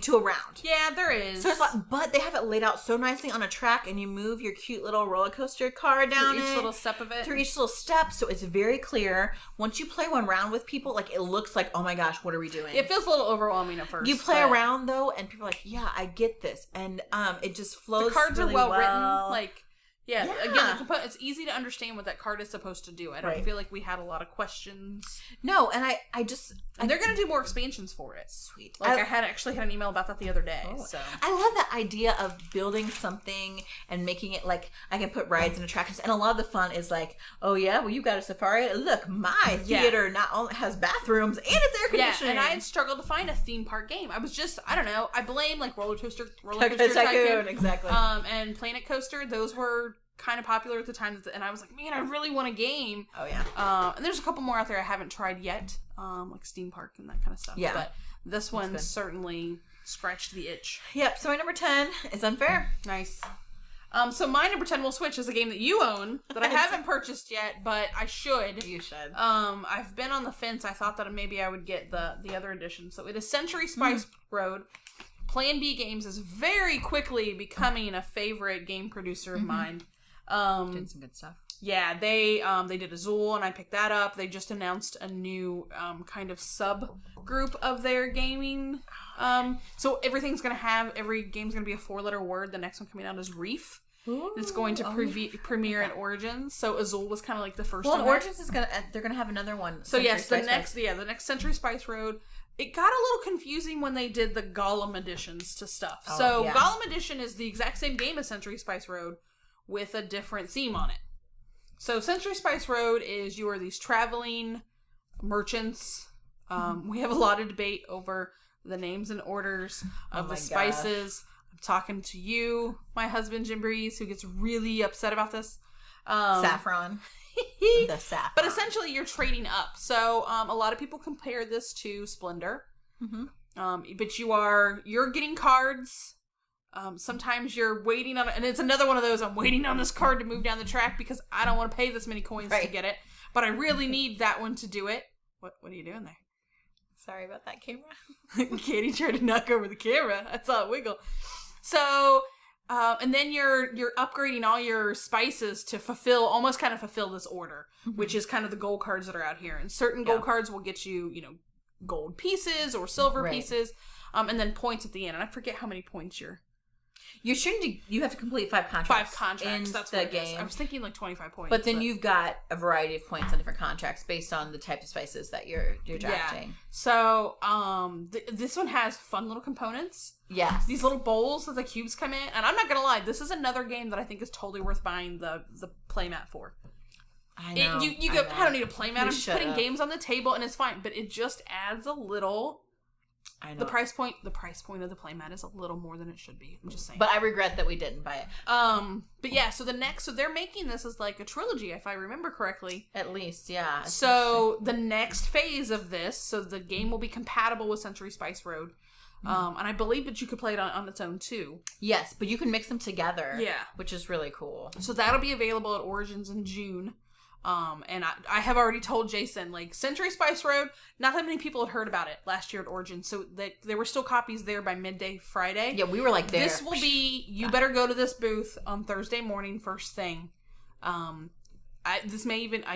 To a round. Yeah, there is. So but they have it laid out so nicely on a track, and you move your cute little roller coaster car down through each little step of it. Through each little step, so it's very clear. Once you play one round with people, like, it looks like, oh my gosh, what are we doing? It feels a little overwhelming at first. You play around though, and people are like, yeah, I get this, and it just flows. The cards really are well written, like. Yeah, yeah. Again, it's easy to understand what that card is supposed to do. I don't feel like we had a lot of questions. No, and they're going to do more expansions for it. Sweet. Like, I actually had an email about that the other day. Oh. So I love that idea of building something and making it like I can put rides and attractions. And a lot of the fun is like, oh yeah, well, you got a safari. Look, my theater not only has bathrooms and it's air conditioning. Yeah, and I had struggled to find a theme park game. I was just, I don't know. I blame like Roller Coaster Tycoon, exactly. And Planet Coaster. Those were kind of popular at the time, and I was like, man, I really want a game. Oh yeah. And there's a couple more out there I haven't tried yet, like Steam Park and that kind of stuff. Yeah. But this one certainly scratched the itch. Yep. So my number 10 is Unfair. Nice. So my number 10 will switch is a game that you own that I haven't purchased yet, but I should. You should. I've been on the fence. I thought that maybe I would get the other edition. So it is Century Spice Road. Plan B Games is very quickly becoming a favorite game producer of mine. Did some good stuff. Yeah, they did Azul, and I picked that up. They just announced a new kind of subgroup of their gaming. So every game's gonna be a 4-letter word. The next one coming out is Reef. Ooh, it's going to premiere at Origins. So Azul was kind of like the first one. Well, Origins they're gonna have another one. So yes, the next Century Spice Road. It got a little confusing when they did the Gollum editions to stuff. Gollum edition is the exact same game as Century Spice Road, with a different theme on it. So Century Spice Road is you are these traveling merchants. We have a lot of debate over the names and orders of the spices. I'm talking to you, my husband, Jim Breeze, who gets really upset about this. Saffron. The saffron. But essentially, you're trading up. So a lot of people compare this to Splendor. Mm-hmm. But you're getting cards. Sometimes you're waiting on it, and it's another one of those, I'm waiting on this card to move down the track because I don't want to pay this many coins to get it, but I really need that one to do it. What are you doing there? Sorry about that camera. Katie tried to knock over the camera. I saw it wiggle. So, and then you're upgrading all your spices to fulfill this order, which is kind of the gold cards that are out here. And certain gold cards will get you, gold pieces or silver pieces, and then points at the end. And I forget how many points you have to complete 5 contracts. 5 contracts. That's the game. I was thinking like 25 points. But then you've got a variety of points on different contracts based on the type of spices that you're drafting. Yeah. So, this one has fun little components. Yes. These little bowls that the cubes come in. And I'm not going to lie, this is another game that I think is totally worth buying the playmat for. I know. You go, I don't need a playmat. I'm just putting games on the table and it's fine. But it just adds a little... I know. The price point of the playmat is a little more than it should be. I'm just saying. But I regret that we didn't buy it. But yeah, so they're making this as like a trilogy, if I remember correctly. At least, yeah. So the next phase of this, so the game will be compatible with Century Spice Road. And I believe that you could play it on its own too. Yes, but you can mix them together. Yeah. Which is really cool. So that'll be available at Origins in June. And I have already told Jason, like, Century Spice Road, not that many people had heard about it last year at Origins, so there were still copies there by midday Friday. Yeah, we were like there. This will be, you better go to this booth on Thursday morning, first thing. I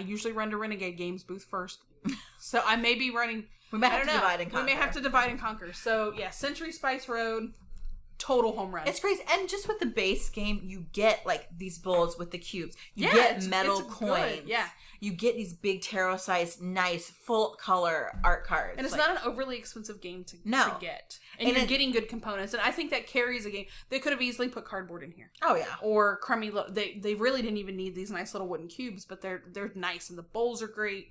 usually run to Renegade Games booth first. So I may be running, we might have to divide and conquer. We may have to divide and conquer. So yeah, Century Spice Road, total home run. It's crazy. And just with the base game, you get like these bowls with the cubes. You get metal coins. Good. Yeah. You get these big tarot-sized, nice, full color art cards. And it's not an overly expensive game to get. And you're getting good components. And I think that carries a game. They could have easily put cardboard in here. Oh, yeah. Or crummy they really didn't even need these nice little wooden cubes, but they're nice and the bowls are great.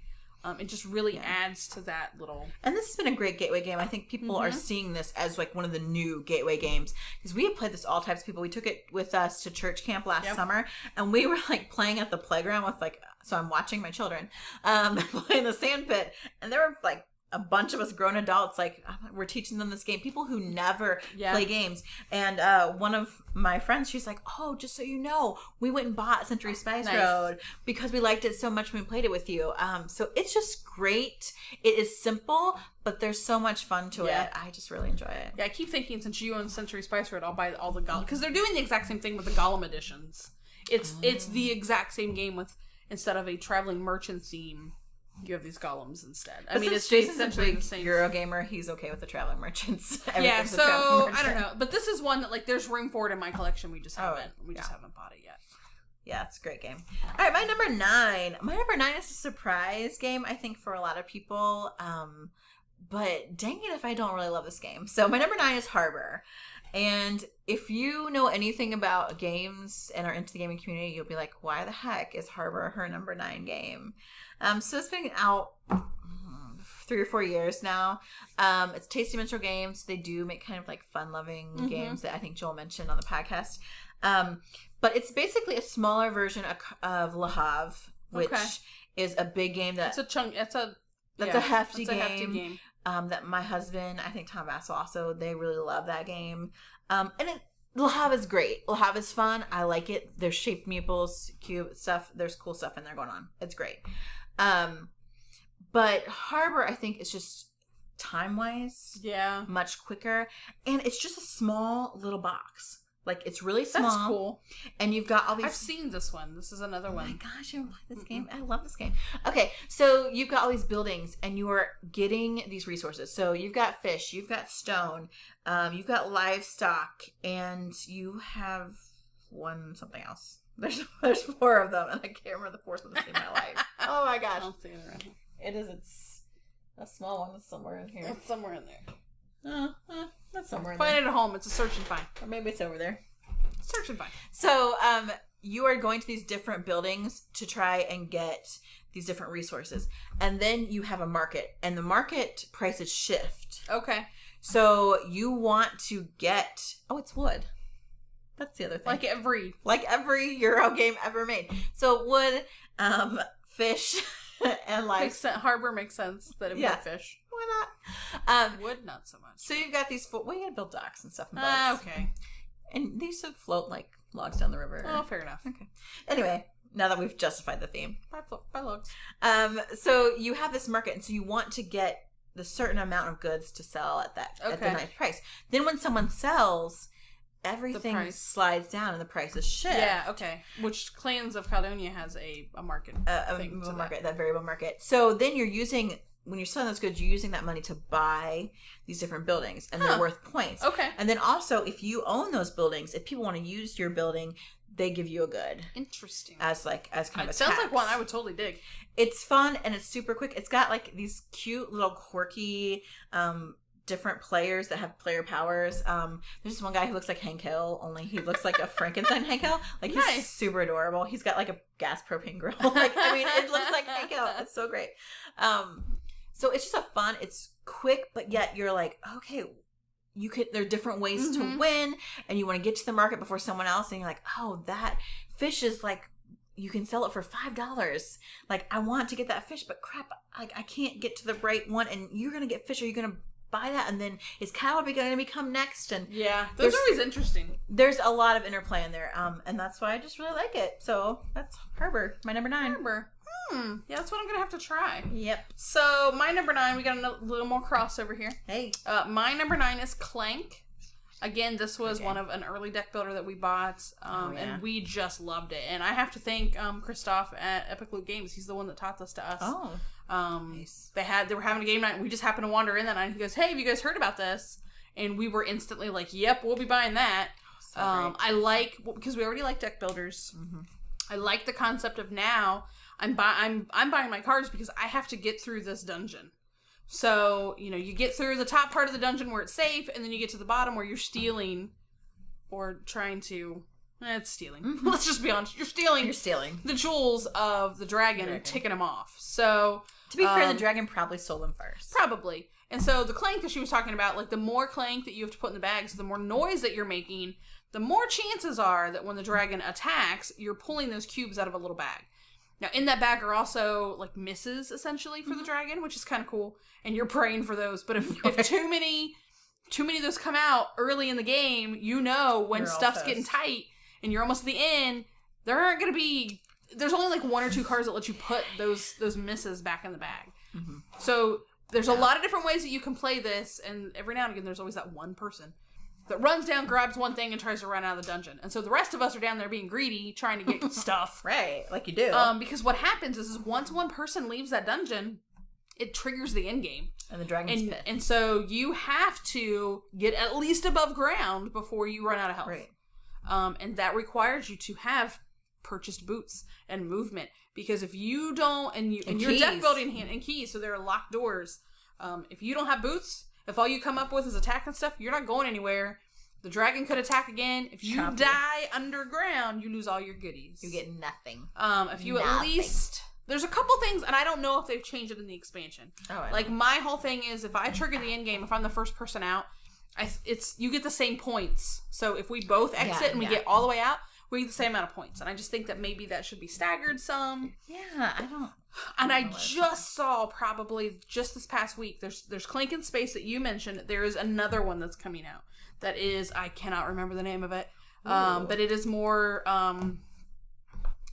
It just really adds to that little... And this has been a great gateway game. I think people are seeing this as like one of the new gateway games. Because we have played this all types of people. We took it with us to church camp last summer. And we were like playing at the playground with like... So I'm watching my children playing the sand pit. And there were like a bunch of us grown adults, like, we're teaching them this game. People who never play games. And one of my friends, she's like, oh, just so you know, we went and bought Century Spice Road because we liked it so much when we played it with you. So it's just great. It is simple, but there's so much fun to it. I just really enjoy it. Yeah, I keep thinking, since you own Century Spice Road, I'll buy all the Gollum. Because they're doing the exact same thing with the Gollum editions. It's the exact same game with, instead of a traveling merchant theme, you have these golems instead. I mean, it's essentially the same. Eurogamer, he's okay with the traveling merchants. Yeah, so I don't know, but this is one that like there's room for it in my collection. We just haven't bought it yet. Yeah, it's a great game. All right, my number 9. My number 9 is a surprise game, I think, for a lot of people. But dang it if I don't really love this game. So my number 9 is Harbor. And if you know anything about games and are into the gaming community, you'll be like, why the heck is Harbor her number 9 game? So it's been out 3 or 4 years now. It's Tasty Minstrel Games. They do make kind of like fun-loving games that I think Joel mentioned on the podcast. But it's basically a smaller version of Le Havre, which is a big game that... That's a hefty game. That my husband, I think Tom Vassell also, they really love that game. And Le Havre is great. Le Havre is fun. I like it. There's shaped meeples, cube stuff. There's cool stuff in there going on. It's great. But Harbor, I think, is just time-wise much quicker. And it's just a small little box. Like, it's really small. That's cool. And you've got all these... I've seen this one. This is another one. Oh my gosh, you ever played this game? I love this game. Okay, so you've got all these buildings, and you are getting these resources. So you've got fish, you've got stone, you've got livestock, and you have something else. There's 4 of them, and I can't remember the 4th one in my life. Oh my gosh. I don't see it around here. It's a small one. It's somewhere in here. It's somewhere in there. That's somewhere in there. Find it at home. It's a search and find. Or maybe it's over there. Search and find. So, you are going to these different buildings to try and get these different resources. And then you have a market. And the market prices shift. Okay. So you want to get... Oh, it's wood. That's the other thing. Like every Euro game ever made. So wood, fish, and like... Harbor makes sense that it would be fish. Why not? Wood, not so much. So you've got these... Well, you gotta build docks and stuff and boats. Okay. And these should float like logs down the river. Oh, fair enough. Okay. Anyway, now that we've justified the theme. By logs. So you have this market, and so you want to get the certain amount of goods to sell at the nice price. Then when someone sells, everything slides down and the prices shift. Yeah, okay. Which Clans of Caledonia has a market thing to market, that variable market. So then you're using, when you're selling those goods, you're using that money to buy these different buildings, and they're worth points. Okay. And then also, if you own those buildings, if people want to use your building, they give you a good. Interesting. As kind of a sounds tax. like one I would totally dig. It's fun and it's super quick. It's got like these cute little quirky different players that have player powers. There's this one guy who looks like Hank Hill, only he looks like a Frankenstein Hank Hill. Like he's super adorable. He's got like a gas propane grill. Like I mean, it looks like Hank Hill. It's so great. So it's just it's quick, but yet you're like, okay, there are different ways to win, and you want to get to the market before someone else, and you're like, oh, that fish is like, you can sell it for $5. Like, I want to get that fish, but crap, I can't get to the right one, and you're going to get fish, or you're going to buy that, and then is cattle going to become next? And yeah, those are always interesting. There's a lot of interplay in there, and that's why I just really like it. So that's Harbor, my number 9. Harbor. Yeah, that's what I'm going to have to try. Yep. So, my number 9, we got a little more crossover here. Hey. My number 9 is Clank. Again, this was one of an early deck builder that we bought, and we just loved it. And I have to thank Christoph at Epic Loot Games. He's the one that taught this to us. Oh. Nice. They were having a game night, and we just happened to wander in that night. And he goes, "Hey, have you guys heard about this?" And we were instantly like, "Yep, we'll be buying that." So I like, because we already like deck builders. Mm-hmm. I like the concept of now I'm buying my cards because I have to get through this dungeon. So, you get through the top part of the dungeon where it's safe, and then you get to the bottom where you're stealing or trying to... it's stealing. Mm-hmm. Let's just be honest. You're stealing the jewels of the dragon and ticking them off. So... To be fair, the dragon probably stole them first. Probably. And so the clank that she was talking about, like the more clank that you have to put in the bags, the more noise that you're making, the more chances are that when the dragon attacks, you're pulling those cubes out of a little bag. Now, in that bag are also, like, misses, essentially, for the dragon, which is kind of cool. And you're praying for those. But if too many of those come out early in the game, when stuff's getting tight and you're almost at the end, there aren't going to be... There's only, like, 1 or 2 cards that let you put those misses back in the bag. Mm-hmm. So, there's a lot of different ways that you can play this. And every now and again, there's always that one person that runs down, grabs one thing, and tries to run out of the dungeon. And so the rest of us are down there being greedy, trying to get stuff. Right, like you do. Because what happens is once one person leaves that dungeon, it triggers the end game. And the dragon's pit. And so you have to get at least above ground before you run out of health. Right. And that requires you to have purchased boots and movement. Because if you don't, and your deck building hand, and keys, so there are locked doors. If you don't have boots... If all you come up with is attack and stuff, you're not going anywhere. The dragon could attack again. If you die underground, you lose all your goodies. You get nothing. If you at least... There's a couple things, and I don't know if they've changed it in the expansion. Oh, like, my whole thing is, if I trigger the end game, if I'm the first person out, you get the same points. So if we both exit and we get all the way out, we get the same amount of points. And I just think that maybe that should be staggered some. Yeah, I don't... And I just saw probably just this past week, there's Clank in Space that you mentioned. There is another one that's coming out that is, I cannot remember the name of it, but it is more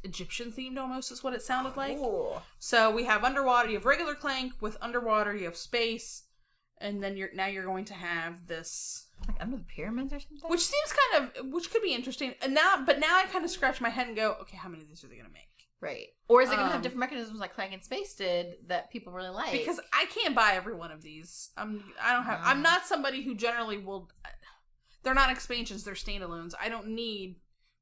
Egyptian themed almost is what it sounded like. Ooh. So we have underwater, you have regular Clank, with underwater you have space, and then you're going to have this... Like under the pyramids or something? Which seems which could be interesting. And now I kind of scratch my head and go, okay, how many of these are they going to make? Right. Or is it going to have different mechanisms like Clank in Space did that people really like? Because I can't buy every one of these. I'm not somebody who generally will... They're not expansions, they're standalones. I don't need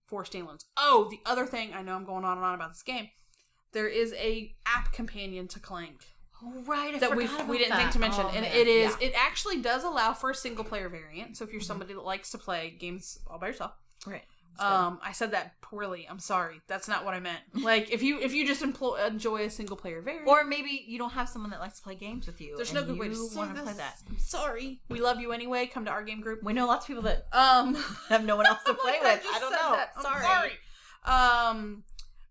4 standalones. Oh, the other thing, I know I'm going on and on about this game. There is a app companion to Clank. Oh, right. I that forgot we didn't think to mention. And it is... It actually does allow for a single player variant. So if you're somebody that likes to play games all by yourself. Right. I said that poorly. I'm sorry. That's not what I meant. Like, if you just enjoy a single player variant. Or maybe you don't have someone that likes to play games with you. There's no good way to say this. Play that. I'm sorry. We love you anyway. Come to our game group. We know lots of people that have no one else to play with. I don't know. Sorry.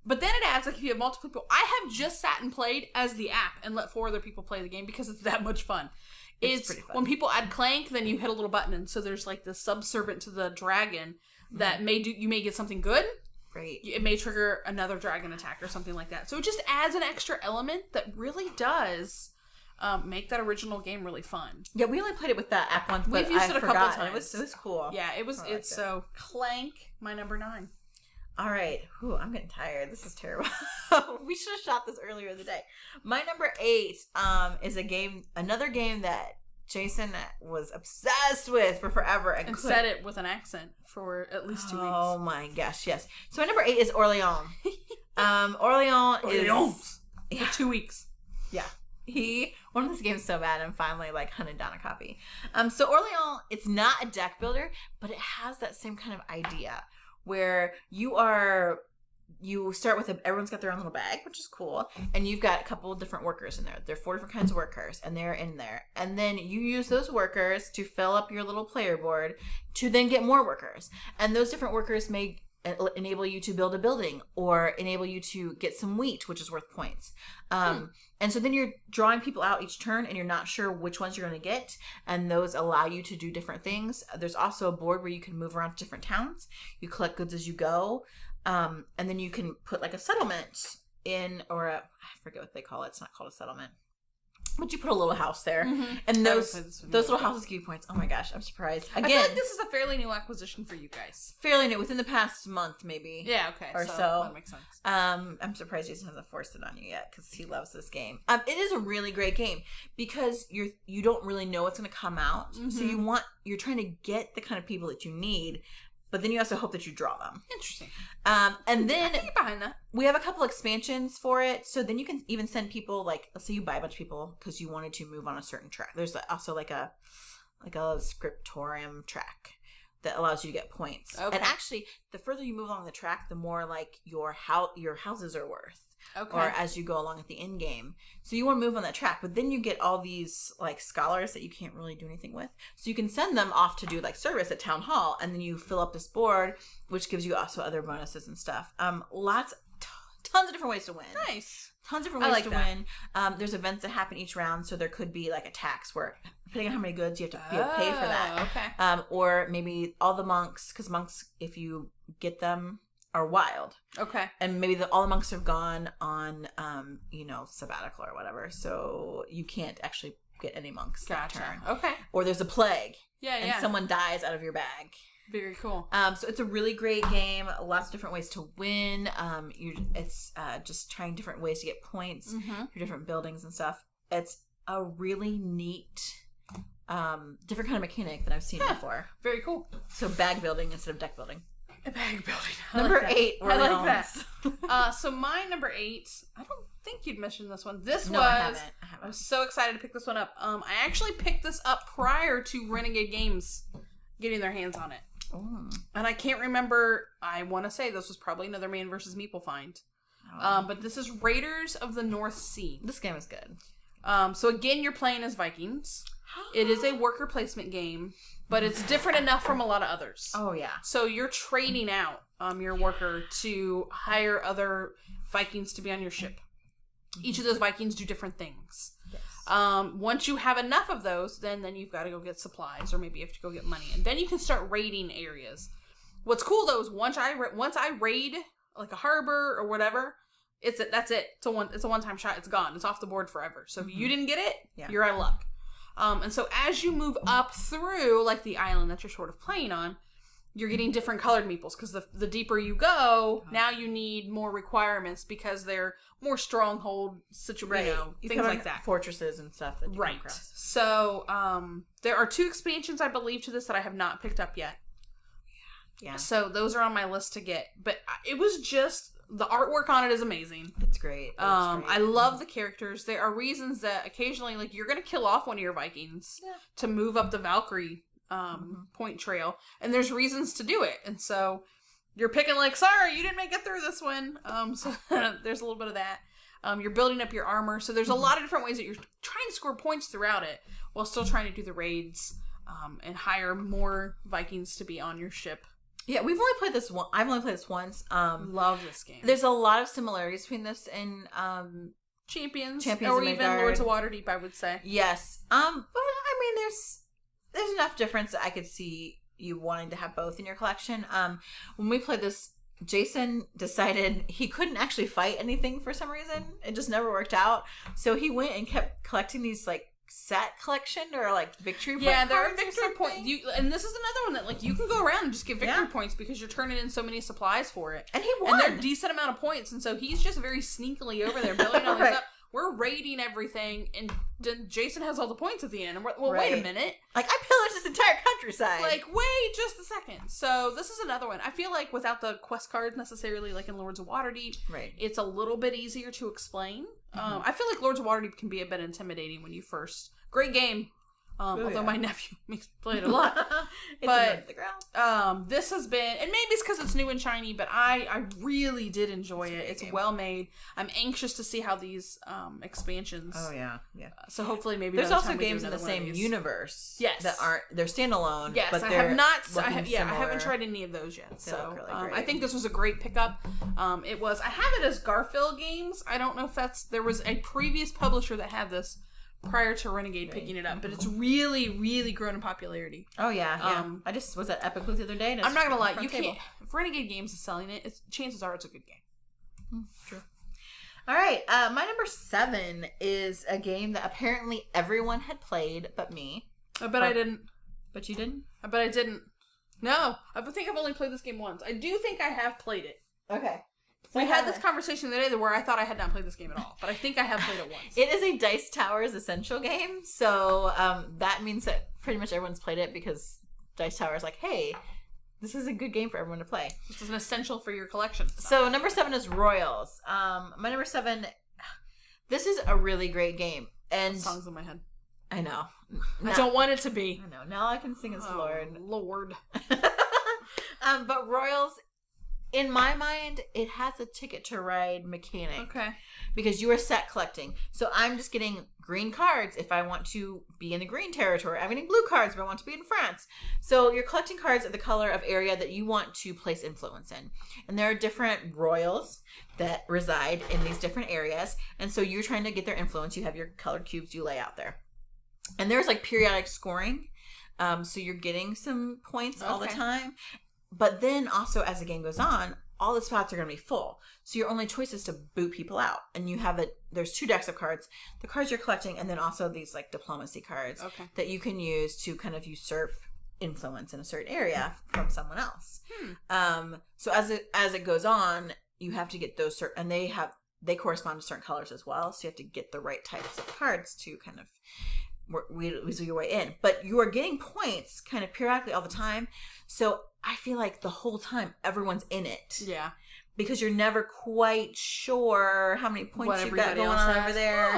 But then it adds, like, if you have multiple people. I have just sat and played as the app and let 4 other people play the game because it's that much fun. It's pretty fun. When people add Clank, then you hit a little button, and so there's, like, the subservient to the dragon that you may get something good. Great. It may trigger another dragon attack or something like that. So it just adds an extra element that really does make that original game really fun. Yeah, we only played it with that app once, but we've used it a couple It times. was cool. Yeah, it's so Clank, my number 9. All right. Ooh, I'm getting tired. This is terrible. We should have shot this earlier in the day. My number 8 is another game that Jason was obsessed with for forever and said it with an accent for at least 2 weeks. Oh my gosh, yes. So my number 8 is Orleans. Orleans is for 2 weeks. Yeah. He wanted this game so bad and finally hunted down a copy. So Orleans, it's not a deck builder, but it has that same kind of idea where you start with everyone's got their own little bag, which is cool, and you've got a couple of different workers in there. There are 4 different kinds of workers, and they're in there. And then you use those workers to fill up your little player board to then get more workers. And those different workers may enable you to build a building or enable you to get some wheat, which is worth points. And so then you're drawing people out each turn, and you're not sure which ones you're going to get, and those allow you to do different things. There's also a board where you can move around to different towns. You collect goods as you go. And then you can put a settlement in, or I forget what they call it. It's not called a settlement. But you put a little house there. Mm-hmm. And those little houses give you points. Oh my gosh, I'm surprised. Again, I feel like this is a fairly new acquisition for you guys. Fairly new, within the past month maybe. Yeah, okay. Or so. That makes sense. I'm surprised Jason hasn't forced it on you yet because he loves this game. It is a really great game because you don't really know what's going to come out. Mm-hmm. So you're trying to get the kind of people that you need. But then you also hope that you draw them. Interesting. And then I can get behind that. We have a couple expansions for it. So then you can even send people, let's say you buy a bunch of people because you wanted to move on a certain track. There's also a scriptorium track that allows you to get points. Okay. And actually, the further you move along the track, the more your houses are worth. Okay. Or as you go along at the end game. So you want to move on that track, but then you get all these scholars that you can't really do anything with. So you can send them off to do service at town hall, and then you fill up this board, which gives you also other bonuses and stuff. Tons of different ways to win. Nice. Tons of different ways to win. There's events that happen each round, so there could be a tax where, depending on how many goods, you have to pay for that. Okay. Or maybe all the monks, because monks, if you get them, are wild. Okay. And maybe all the monks have gone on, sabbatical or whatever, so you can't actually get any monks that turn. Okay. Or there's a plague. Yeah, and someone dies out of your bag. Very cool. So it's a really great game. Lots of different ways to win. It's just trying different ways to get points for different buildings and stuff. It's a really neat, different kind of mechanic than I've seen before. Very cool. So bag building instead of deck building. A bag building. Number 8. I like that. So my number 8, I don't think you'd mentioned this one. I haven't. I was so excited to pick this one up. I actually picked this up prior to Renegade Games getting their hands on it. Oh. And I can't remember, I want to say this was probably another Man vs. Meeple find. But this is Raiders of the North Sea. This game is good. So again, you're playing as Vikings. It is a worker placement game, but it's different enough from a lot of others. Oh, yeah. So you're trading out your worker to hire other Vikings to be on your ship. Each of those Vikings do different things. Yes. Once you have enough of those, then you've got to go get supplies, or maybe you have to go get money. And then you can start raiding areas. What's cool, though, is once I raid, a harbor or whatever, that's it. It's a one-time shot. It's gone. It's off the board forever. So if you didn't get it, you're out of luck. And so as you move up through, the island that you're sort of playing on, you're getting different colored meeples, because the deeper you go, now you need more requirements because they're more stronghold things like that. Fortresses and stuff that you come across. So there are 2 expansions, I believe, to this that I have not picked up yet. Yeah. So those are on my list to get. But it was just, the artwork on it is amazing. It's great. I love the characters. There are reasons that occasionally, you're going to kill off one of your Vikings to move up the Valkyrie point trail, and there's reasons to do it. And so you're picking like, sorry, you didn't make it through this one. So there's a little bit of that. You're building up your armor. So there's a lot of different ways that you're trying to score points throughout it while still trying to do the raids and hire more Vikings to be on your ship. Yeah, we've only played this one. I've only played this once. Love this game. There's a lot of similarities between this and Champions or even Midgard. Lords of Waterdeep, I would say. Yes. But I mean, there's enough difference that I could see you wanting to have both in your collection. When we played this, Jason decided he couldn't actually fight anything for some reason. It just never worked out. So he went and kept collecting these like set collection or like victory point cards. Yeah, there are victory points. And this is another one that like you can go around and just get victory points because you're turning in so many supplies for it. And he won. And they're a decent amount of points. And so he's just very sneakily over there building all this up. We're raiding everything, and then Jason has all the points at the end. And we're wait a minute. Like, I pillaged this entire countryside. Like, wait just a second. So this is another one. I feel like without the quest cards necessarily, like in Lords of Waterdeep, it's a little bit easier to explain. I feel like Lords of Waterdeep can be a bit intimidating when you first... Great game. Although my nephew makes play it a lot. But this has been, and maybe it's because it's new and shiny, but I really did enjoy it. It's well made. I'm anxious to see how these expansions. Oh yeah. So hopefully maybe there's also games in the same universe. Yes. That aren't, they're standalone. Yes, but I they're have not. I haven't tried any of those yet. So really I think this was a great pickup. It was. I have it as Garfield Games. I don't know if there was a previous publisher that had this prior to Renegade picking it up, but it's really, really grown in popularity. Oh yeah. I just was at Epic Booth the other day. And I'm not gonna lie, you can't. If Renegade Games is selling it, chances are it's a good game. True. All right, my number 7 is a game that apparently everyone had played, but me. I bet I didn't. But you didn't? I bet I didn't. No, I think I've only played this game once. I do think I have played it. Okay. We had this conversation the other day where I thought I had not played this game at all, but I think I have played it once. It is a Dice Towers essential game, so that means that pretty much everyone's played it because Dice Tower is like, hey, this is a good game for everyone to play. This is an essential for your collection. So number 7 is Royals. My number 7, this is a really great game. And songs in my head. I know. I don't want it to be. I know. Now I can sing as Lord. Lord. But Royals, in my mind, it has a Ticket to Ride mechanic. Okay. Because you are set collecting. So I'm just getting green cards if I want to be in the green territory. I'm getting blue cards if I want to be in France. So you're collecting cards of the color of area that you want to place influence in. And there are different royals that reside in these different areas. And so you're trying to get their influence. You have your colored cubes you lay out there. And there's like periodic scoring. So you're getting some points all the time. But then also as the game goes on, all the spots are going to be full. So your only choice is to boot people out. And you have there's 2 decks of cards. The cards you're collecting and then also these like diplomacy cards that you can use to kind of usurp influence in a certain area from someone else. So as it goes on, you have to get those certain, and they correspond to certain colors as well. So you have to get the right types of cards to kind of weasel your way in. But you are getting points kind of periodically all the time. So I feel like the whole time everyone's in it. Yeah. Because you're never quite sure how many points you've got going on over there.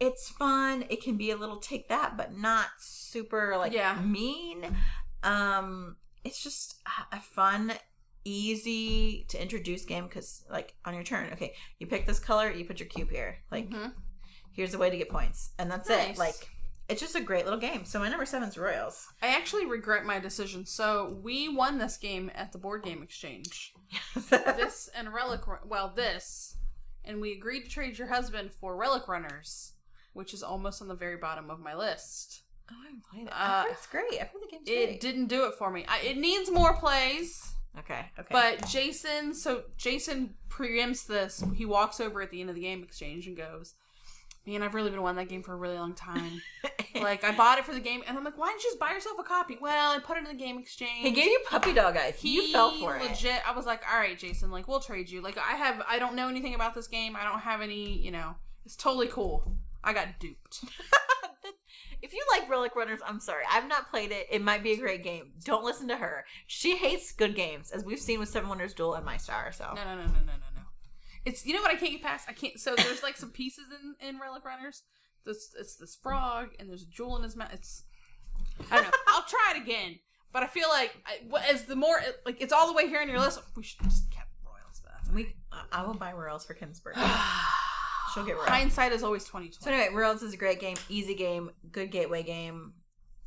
It's fun. It can be a little take that, but not super mean. It's just a fun, easy to introduce game because like on your turn, okay, you pick this color, you put your cube here. Like here's the way to get points. And that's it. Like it's just a great little game. So my number 7 is Royals. I actually regret my decision. So we won this game at the board game exchange. This and Relic, and we agreed to trade your husband for Relic Runners, which is almost on the very bottom of my list. Oh, I haven't played it. I heard it's great. I heard the game's great. It didn't do it for me. It needs more plays. Okay. But Jason preempts this. He walks over at the end of the game exchange and goes, man, I've really been wanting that game for a really long time. Like, I bought it for the game, and I'm like, why didn't you just buy yourself a copy? Well, I put it in the game exchange. He gave you puppy dog eyes. You fell for it. Legit. I was like, all right, Jason, like, we'll trade you. Like, I don't know anything about this game. I don't have any, it's totally cool. I got duped. If you like Relic Runners, I'm sorry. I've not played it. It might be a great game. Don't listen to her. She hates good games, as we've seen with Seven Wonders Duel and My Star. So No. It's, you know what I can't get past? So there's like some pieces in Relic Runners. It's this frog, and there's a jewel in his mouth. I don't know. I'll try it again. But I feel like as the more like it's all the way here on your list, we should just kept Royals. I will buy Royals for Kim's birthday. She'll get Royals. Hindsight is always 20/20. So anyway, Royals is a great game, easy game, good gateway game.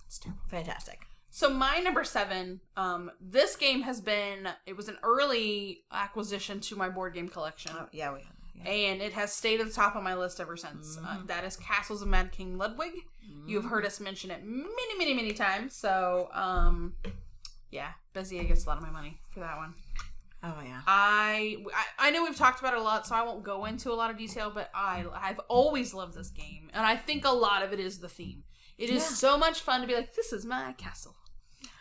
It's terrible. Fantastic. So my number 7, this game it was an early acquisition to my board game collection. Oh, yeah, we have. Yeah. And it has stayed at the top of my list ever since. That is Castles of Mad King Ludwig. You've heard us mention it many, many, many times. So, yeah, Bezier gets a lot of my money for that one. Oh, yeah. I know we've talked about it a lot, so I won't go into a lot of detail, but I've always loved this game. And I think a lot of it is the theme. It is so much fun to be like, this is my castle.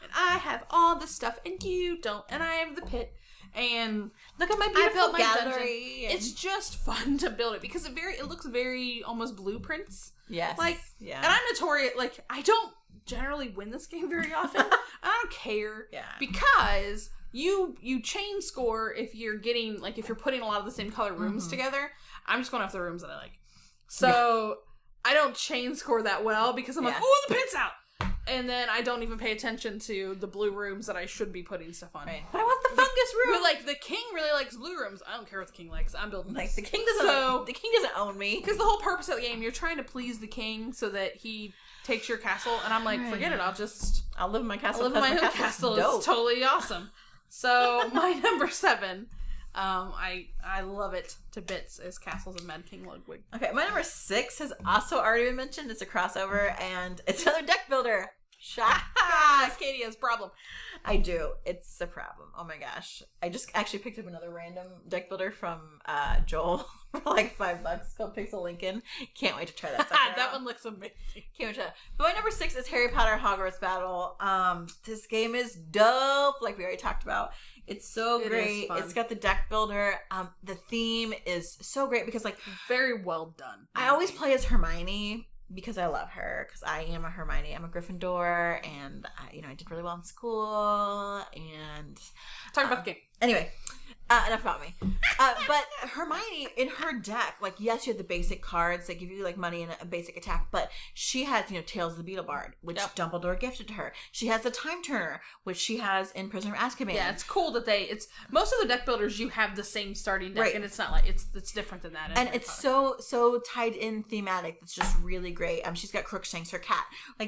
And I have all this stuff, and you don't. And I have the pit. And look at my beautiful gallery. It's just fun to build it because it looks very almost blueprints. Yes. Like, yeah. And I'm notorious. Like, I don't generally win this game very often. I don't care. Yeah. Because you chain score if you're getting if you're putting a lot of the same color rooms together. I'm just going off the rooms that I like. So I don't chain score that well because I'm like, oh, the pit's out. And then I don't even pay attention to the blue rooms that I should be putting stuff on. Right. But I want the fungus room. But the king really likes blue rooms. I don't care what the king likes. I'm building this. The king doesn't own me. Because the whole purpose of the game, you're trying to please the king so that he takes your castle. And I'm like, forget it. I'll live in my castle. I'll live in my own castle. It's totally awesome. So my number 7, I love it to bits, is Castles of Mad King Ludwig. Okay, my number 6 has also already been mentioned. It's a crossover, and it's another deck builder. Shock. Katie has a problem. I do. It's a problem. Oh my gosh. I just actually picked up another random deck builder from Joel for like $5 called Pixel Lincoln. Can't wait to try that sucker That out. one looks amazing. Can't wait to try that. But my number 6 is Harry Potter Hogwarts Battle. This game is dope, like we already talked about. It's so great. It's got the deck builder. The theme is so great because very well done. I always play as Hermione because I love her, because I am a Hermione. I'm a Gryffindor, and I did really well in school. And talk about the game anyway. Enough about me. But Hermione, in her deck, yes, you have the basic cards that give you money and a basic attack, but she has, Tales of the Beetle Bard, which Dumbledore gifted to her. She has the Time Turner, which she has in Prisoner of Azkaban. Yeah, it's cool that most of the deck builders, you have the same starting deck, and it's not it's different than that. And it's so tied in thematic. It's just really great. She's got Crookshanks, her cat.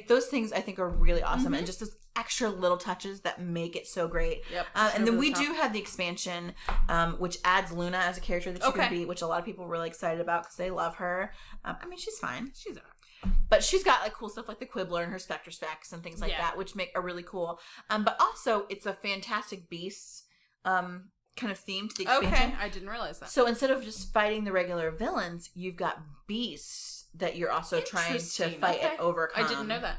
Those things I think are really awesome, and just those extra little touches that make it so great. Yep. And then we do have the expansion, which adds Luna as a character that you can beat, which a lot of people are really excited about because they love her. She's fine. She's alright. But she's got cool stuff like the Quibbler and her Spectre Specs and things like that, which are really cool. But also, it's a Fantastic Beasts kind of theme to the expansion. Okay, I didn't realize that. So instead of just fighting the regular villains, you've got beasts that you're also trying to fight and overcome. I didn't know that.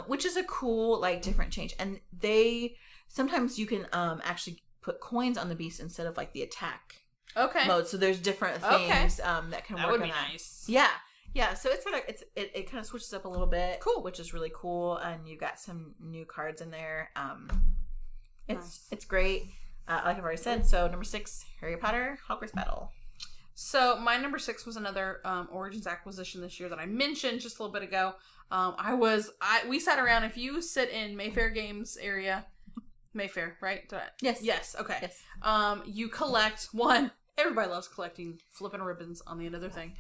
Which is a cool, different change. And sometimes you can actually put coins on the beast instead of the attack mode. So there's different things that can work on that. That would be nice. Yeah. So it kind of switches up a little bit. Cool. Which is really cool. And you got some new cards in there. It's great. Like I've already said. So number 6, Harry Potter Hogwarts Battle. So my number 6 was another Origins acquisition this year that I mentioned just a little bit ago. We sat around. If you sit in Mayfair Games area, Mayfair, right? Yes. Okay. Yes. You collect one. Everybody loves collecting flipping ribbons on the end of their thing.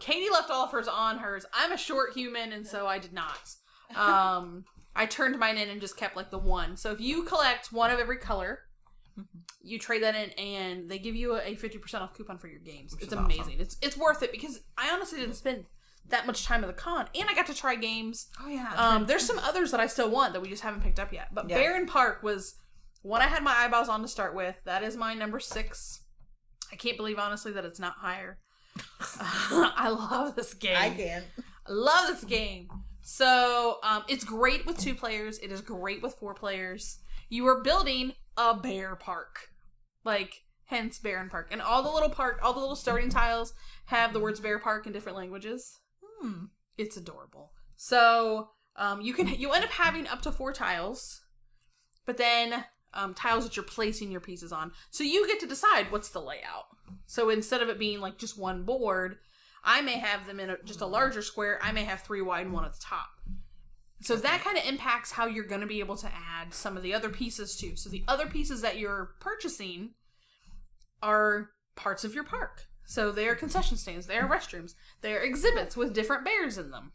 Katie left all of hers on hers. I'm a short human, and so I did not. I turned mine in and just kept the one. So if you collect one of every color, you trade that in, and they give you a 50% off coupon for your games. It's amazing. Awesome. It's worth it because I honestly didn't spend that much time at the con, and I got to try games. Oh yeah. There's some others that I still want that we just haven't picked up yet. But Baron Park was one I had my eyeballs on to start with. That is my number 6. I can't believe honestly that it's not higher. I love this game. I love this game. So it's great with 2 players. It is great with 4 players. You are building a bear park, hence Baron Park, and all the little starting tiles have the words Bear Park in different languages. It's adorable. So you end up having up to 4 tiles, but then tiles that you're placing your pieces on. So you get to decide what's the layout. So instead of it being just one board, I may have them in just a larger square. I may have 3 wide and 1 at the top. So that kind of impacts how you're going to be able to add some of the other pieces too. So the other pieces that you're purchasing are parts of your park. So they are concession stands, they are restrooms, they are exhibits with different bears in them.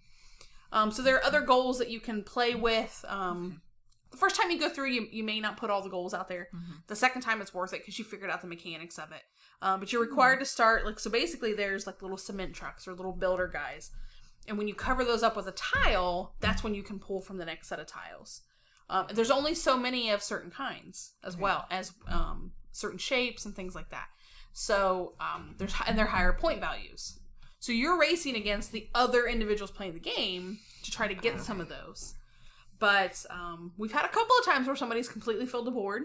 So there are other goals that you can play with. The first time you go through, you may not put all the goals out there. Mm-hmm. The second time it's worth it because you figured out the mechanics of it. But you're required to start, like, so basically there's like little cement trucks or little builder guys. And when you cover those up with a tile, that's when you can pull from the next set of tiles. There's only so many of certain kinds as well as certain shapes and things like that. So they're higher point values. So you're racing against the other individuals playing the game to try to get some of those. But we've had a couple of times where somebody's completely filled the board,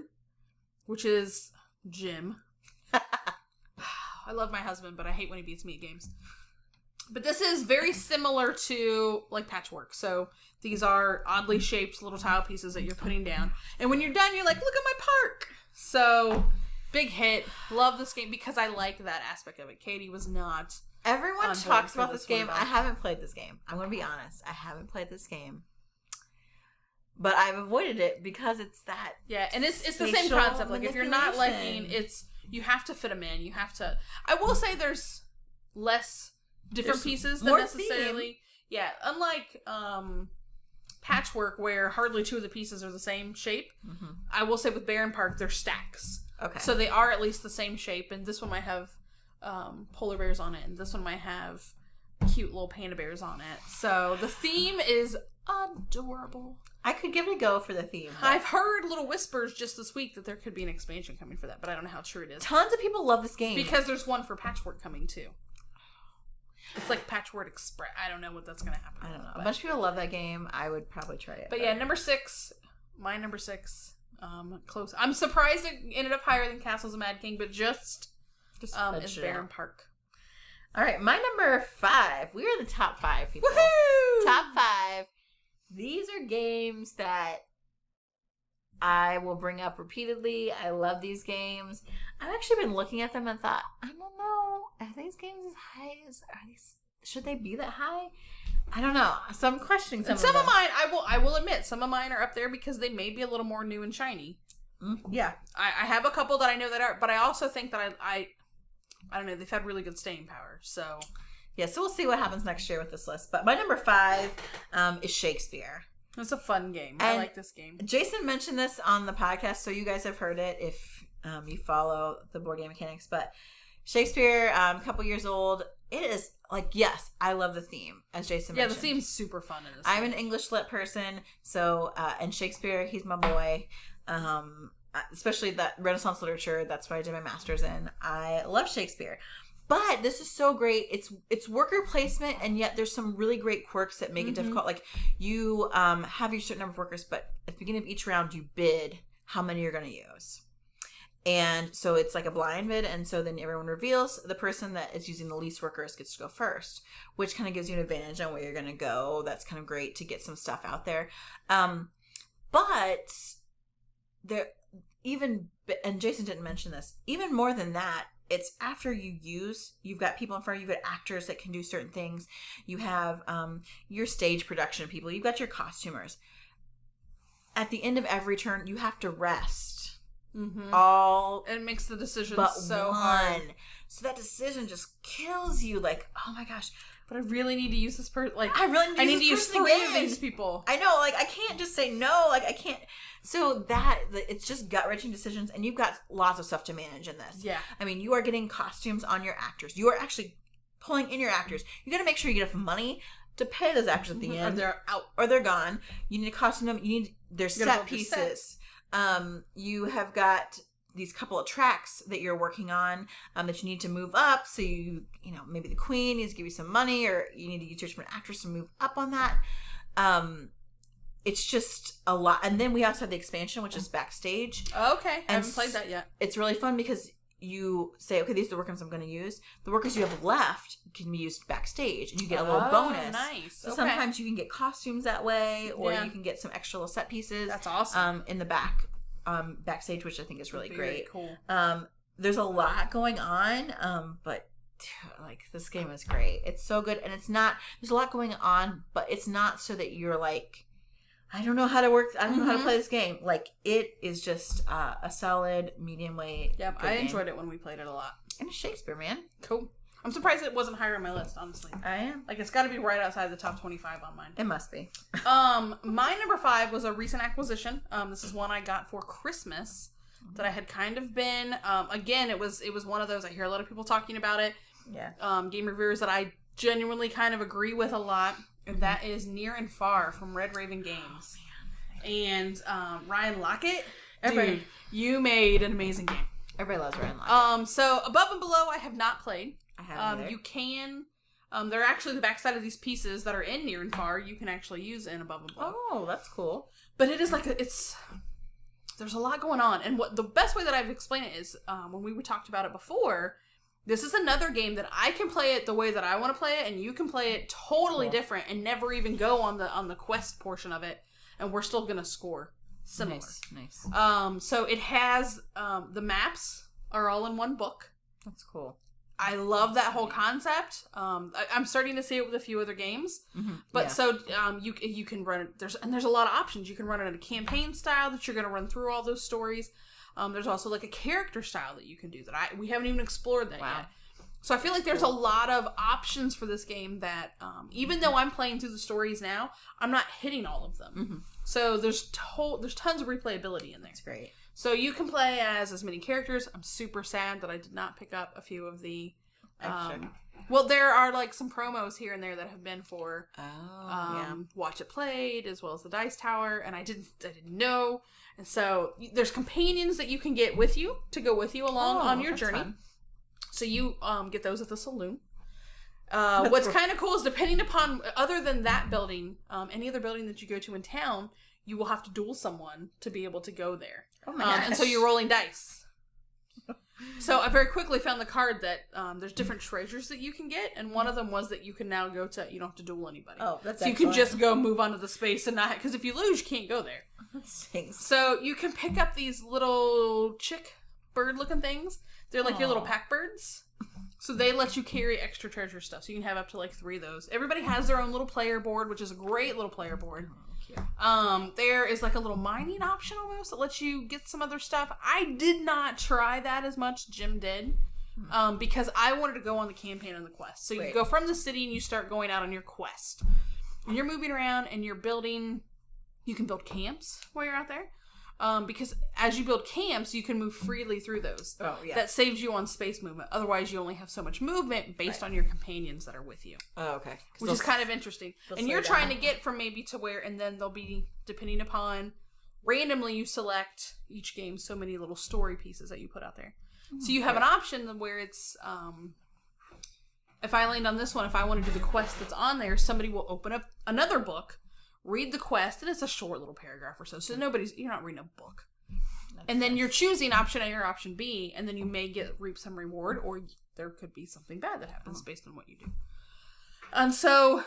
which is Jim. I love my husband, but I hate when he beats me at games. But this is very similar to like patchwork. So these are oddly shaped little tile pieces that you're putting down. And when you're done, you're like, look at my park. So big hit. Love this game because I like that aspect of it. Katie was not. Everyone talks about this game. I haven't played this game. I'm going to be honest. I haven't played this game. But I've avoided it because it's that. Yeah, and it's the same concept. Like if you're not liking, you have to fit them in. You have to. I will say there's less different pieces than necessarily. Theme. Yeah, unlike patchwork where hardly two of the pieces are the same shape. Mm-hmm. I will say with Bear and Park, they're stacks. Okay. So they are at least the same shape, and this one might have polar bears on it, and this one might have cute little panda bears on it. So the theme is adorable. I could give it a go for the theme. But I've heard little whispers just this week that there could be an expansion coming for that, but I don't know how true it is. Tons of people love this game. Because there's one for Patchwork coming too. It's like Patchwork Express. I don't know what that's going to happen. I don't know. A bunch of people love that game. I would probably try it. But yeah, number 6. My number 6. Close. I'm surprised it ended up higher than Castles of Mad King, but just is Bear and Park. All right, my number 5. We are the top 5 people. Woohoo! Top 5. These are games that I will bring up repeatedly. I love these games. I've actually been looking at them and thought, I don't know, are these games as high as should they be that high? I don't know. So I'm questioning some of mine. I will admit some of mine are up there because they may be a little more new and shiny. Yeah, I have a couple that I know that are, but I also think that I don't know, they've had really good staying power. So. Yeah, so we'll see what happens next year with this list. But my number 5 is Shakespeare. It's a fun game. I like this game. Jason mentioned this on the podcast, so you guys have heard it if you follow the board game mechanics. But Shakespeare, a couple years old. It is like, yes, I love the theme, as Jason mentioned. Yeah, the theme's super fun in this I'm an English lit person, so and Shakespeare, he's my boy. Especially that Renaissance literature, that's what I did my master's in. I love Shakespeare. But this is so great. It's worker placement, and yet there's some really great quirks that make it difficult. Like you have your certain number of workers, but at the beginning of each round, you bid how many you're going to use. And so it's like a blind bid, and so then everyone reveals the person that is using the least workers gets to go first, which kind of gives you an advantage on where you're going to go. That's kind of great to get some stuff out there. But there, and Jason didn't mention this, even more than that, it's after you've got people in front of you, you've got actors that can do certain things. You have your stage production people. You've got your costumers. At the end of every turn, you have to rest. All it makes the decision but so one. Hard. So that decision just kills you. Like, oh my gosh. But I really need to use this person. Like, I really need to use 3 of these people. I know. Like, I can't just say no. Like, I can't. So it's just gut-wrenching decisions, and you've got lots of stuff to manage in this. Yeah. I mean, you are getting costumes on your actors. You are actually pulling in your actors. You got to make sure you get enough money to pay those actors at the end. Or they're out. Or they're gone. You need to costume them. There's set pieces. You have got these couple of tracks that you're working on that you need to move up. So you know, maybe the queen needs to give you some money, or you need to use your different actors to move up on that. It's just a lot. And then we also have the expansion, which is backstage. Oh, okay. I haven't played that yet. It's really fun because you say, okay, these are the workers I'm going to use. The workers you have left can be used backstage, and you get a little bonus. Nice. So sometimes you can get costumes that way, or you can get some extra little set pieces. That's awesome. In the backstage, which I think is really great. Cool. There's a lot going on, but like this game is great. It's so good, and it's not. There's a lot going on, but it's not so that you're like I don't know how to work. I don't know how to play this game. Like, it is just a solid medium weight. Yep, I enjoyed it when we played it a lot. And it's Shakespeare, man. Cool. I'm surprised it wasn't higher on my list, honestly. I am. Like, it's got to be right outside the top 25 on mine. It must be. My number 5 was a recent acquisition. This is one I got for Christmas that I had kind of been. Again, it was one of those. I hear a lot of people talking about it. Yeah. Game reviewers that I genuinely kind of agree with a lot, and that is Near and Far from Red Raven Games. Oh, man. And Ryan Lockett, dude, you made an amazing game. Everybody loves Ryan Lockett. So Above and Below, I have not played. I haven't you can. They're actually the backside of these pieces that are in Near and Far. You can actually use in Above and Below. Oh, that's cool. But it is like there's a lot going on, and what the best way that I've explained it is when we talked about it before. This is another game that I can play it the way that I want to play it, and you can play it totally different and never even go on the quest portion of it, and we're still gonna score similar. Nice. So it has the maps are all in one book. That's cool. I love that whole concept. I'm starting to see it with a few other games, but so you can run it. There's a lot of options. You can run it in a campaign style that you're going to run through all those stories. There's also like a character style that you can do that we haven't even explored that yet. So I feel like there's a lot of options for this game that even though I'm playing through the stories now, I'm not hitting all of them. So there's tons of replayability in there. That's great. So you can play as many characters. I'm super sad that I did not pick up a few of the... well, there are like some promos here and there that have been for Watch It Played, as well as the Dice Tower, and I didn't know. And so there's companions that you can get with you to go with you along on your journey. Fun. So you get those at the saloon. What's kind of cool is depending upon, other than that building, any other building that you go to in town, you will have to duel someone to be able to go there. Oh my gosh. And so you're rolling dice. So I very quickly found the card that there's different treasures that you can get, and one of them was that you can now go to, you don't have to duel anybody. Oh, that's so you can just go move on to the space and not, because if you lose, you can't go there. That stinks. So you can pick up these little chick bird looking things. They're like your little pack birds. So they let you carry extra treasure stuff. So you can have up to like 3 of those. Everybody has their own little player board, which is a great little player board. There is like a little mining option almost that lets you get some other stuff. I did not try that as much. Jim did. Because I wanted to go on the campaign and the quest. So you go from the city and you start going out on your quest. And you're moving around and you're building... You can build camps while you're out there. Because as you build camps, you can move freely through those. Oh, yeah. That saves you on space movement. Otherwise, you only have so much movement based on your companions that are with you. Oh, okay. Which is kind of interesting. And you're trying to get from maybe to where, and then there'll be, depending upon, randomly you select each game so many little story pieces that you put out there. So you have an option where it's, if I land on this one, if I want to do the quest that's on there, somebody will open up another book, read the quest, and it's a short little paragraph or so. So you're not reading a book. And then you're choosing option A or option B, and then you may reap some reward, or there could be something bad that happens based on what you do. And so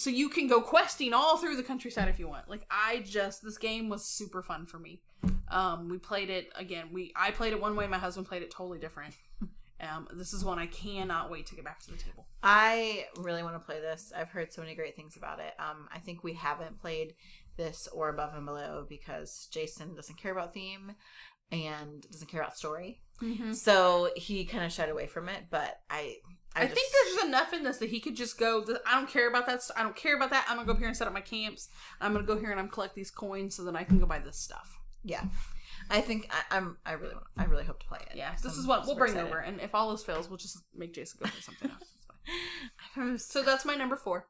you can go questing all through the countryside if you want. Like, this game was super fun for me. We played it, again, I played it one way, my husband played it totally different. This is one I cannot wait to get back to the table. I really want to play this. I've heard so many great things about it. I think we haven't played this or Above and Below because Jason doesn't care about theme and doesn't care about story. So he kind of shied away from it, but I think there's enough in this that he could just go, I don't care about that. I don't care about that. I'm going to go here and set up my camps. I'm going to go here and collect these coins so that I can go buy this stuff. Yeah. I think I really hope to play it. Yeah, this is what we'll bring over, and if all else fails, we'll just make Jason go play something else. So that's my number 4.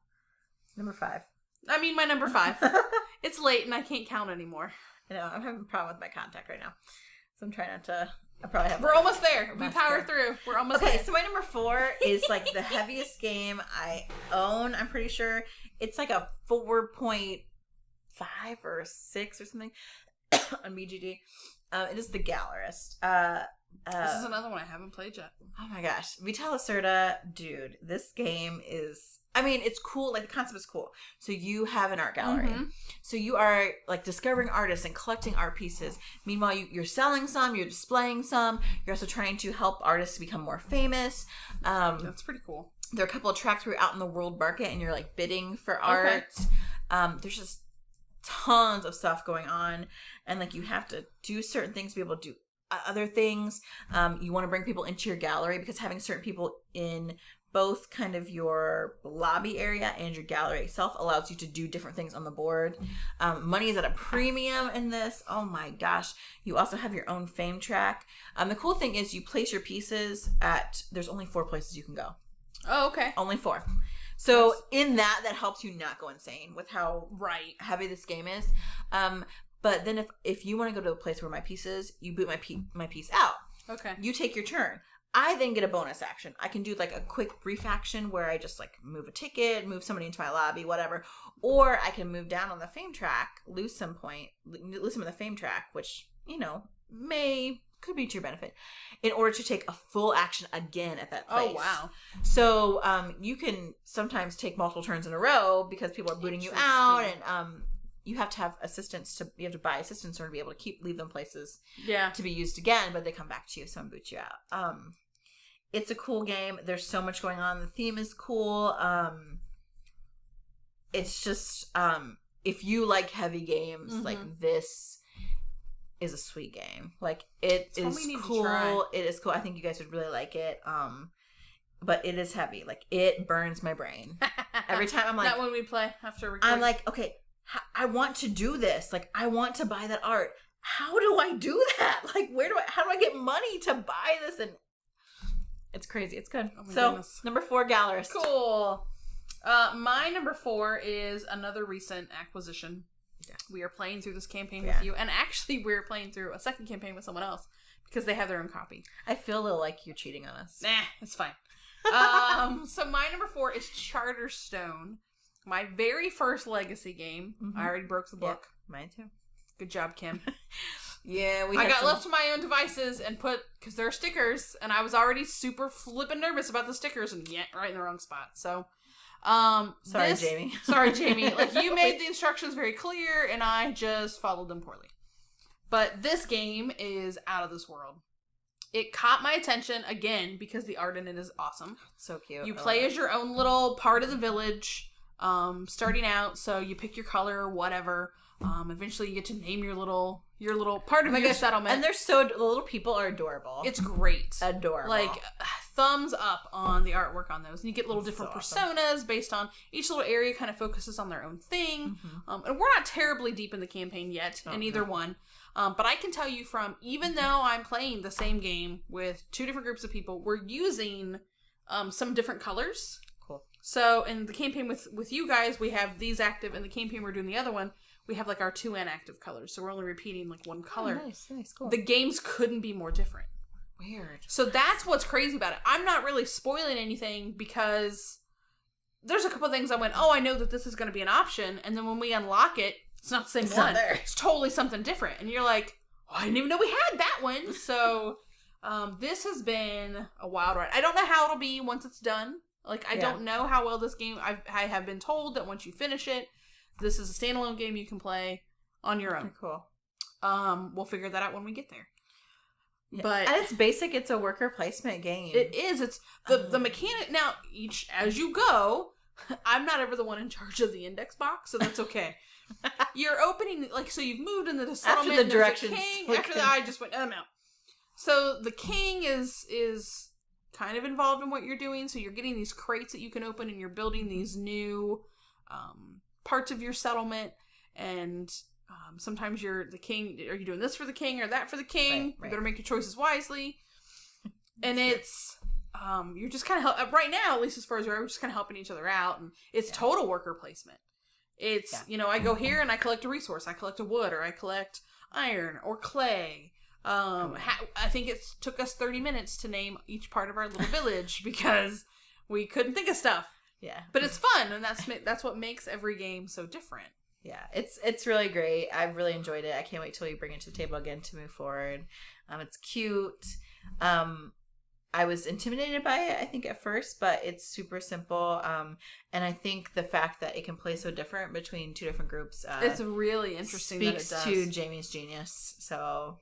Number 5. I mean, my number 5. It's late and I can't count anymore. I know, I'm having a problem with my contact right now, so I'm trying not to. I probably have. We're almost there. We power through. We're almost there. Okay, so my number 4 is like the heaviest game I own. I'm pretty sure it's like a 4.5 or 6 or something. On BGG. It is The Gallerist. This is another one I haven't played yet. Oh my gosh. Vital Lacerda, dude, this game is, I mean, it's cool. Like, the concept is cool. So you have an art gallery. So you are like discovering artists and collecting art pieces. Meanwhile, you're selling some, you're displaying some. You're also trying to help artists become more famous. That's pretty cool. There are a couple of tracks where you're out in the world market and you're like bidding for art. There's just tons of stuff going on, and like you have to do certain things to be able to do other things. You want to bring people into your gallery, because having certain people in both kind of your lobby area and your gallery itself allows you to do different things on the board. Money is at a premium in this. Oh my gosh. You also have your own fame track. The cool thing is you place your pieces there's only 4 places you can go. Oh, okay. Only 4. So in that helps you not go insane with how heavy this game is. But then if you want to go to a place where my piece is, you boot my piece out. Okay. You take your turn. I then get a bonus action. I can do like a quick brief action where I just like move a ticket, move somebody into my lobby, whatever. Or I can move down on the fame track, lose some of the fame track, which, could be to your benefit, in order to take a full action again at that place. Oh, wow. So you can sometimes take multiple turns in a row because people are booting you out, and you have to have assistants you have to buy assistants in order to be able to leave them places to be used again, but they come back to you, someone boots you out. It's a cool game. There's so much going on. The theme is cool. It's just, if you like heavy games, like this is a sweet game. Like it is cool. It is cool. I think you guys would really like it. But it is heavy. Like it burns my brain. Every time I'm like, not when we play after I'm like, okay, I want to do this. Like I want to buy that art. How do I do that? Like how do I get money to buy this? And it's crazy. It's good. Oh so goodness. Number 4, Gallerist. Cool. My number 4 is another recent acquisition. Yeah. We are playing through this campaign with you, and actually we're playing through a second campaign with someone else because they have their own copy. I feel a little like you're cheating on us. Nah, it's fine. So my number 4 is Charterstone, my very first Legacy game. I already broke the book. Yeah, mine too. Good job, Kim. Yeah, I got left to my own devices and because there are stickers, and I was already super flippin' nervous about the stickers, and right in the wrong spot. So, sorry, Jamie. Sorry, Jamie. Like, you made the instructions very clear, and I just followed them poorly. But this game is out of this world. It caught my attention, again, because the art in it is awesome. It's so cute. You play as your own little part of the village, starting out, so you pick your color or whatever. Eventually you get to name your little part of your settlement. And the little people are adorable. It's great. Adorable. Like, thumbs up on the artwork on those. And you get little different personas based on each little area kind of focuses on their own thing. And we're not terribly deep in the campaign yet in either one. But I can tell you even though I'm playing the same game with 2 different groups of people, we're using some different colors. Cool. So in the campaign with you guys, we have these active. In the campaign we're doing the other one, we have like our 2 inactive colors. So we're only repeating like one color. Oh, nice, cool. The games couldn't be more different. Weird. So that's what's crazy about it. I'm not really spoiling anything because there's a couple things I went, I know that this is going to be an option. And then when we unlock it, it's not the same one. It's totally something different. And you're like, I didn't even know we had that one. So this has been a wild ride. I don't know how it'll be once it's done. Like, I don't know how well this game, I have been told that once you finish it, this is a standalone game you can play on your own. Cool. We'll figure that out when we get there. Yeah. But at its basic, it's a worker placement game. It is. It's the mechanic. Now, as you go, I'm not ever the one in charge of the index box, so that's okay. You're opening, so you've moved into the settlement. After the directions. After that, I just went, I'm out. So the king is kind of involved in what you're doing. So you're getting these crates that you can open, and you're building these new parts of your settlement. And sometimes you're the king. Are you doing this for the king or that for the king? Right. You better make your choices wisely. And it's you're just kind of right now, at least as far as we're just kind of helping each other out, and it's total worker placement. It's I go here and I collect a resource. I collect a wood, or I collect iron or clay. I think it took us 30 minutes to name each part of our little village because we couldn't think of stuff. Yeah, but it's fun, and that's what makes every game so different. Yeah, it's really great. I've really enjoyed it. I can't wait till you bring it to the table again to move forward. It's cute. I was intimidated by it, I think, at first, but it's super simple. And I think the fact that it can play so different between 2 different groups, it's really interesting. Speaks that it does. to Jamie's genius. So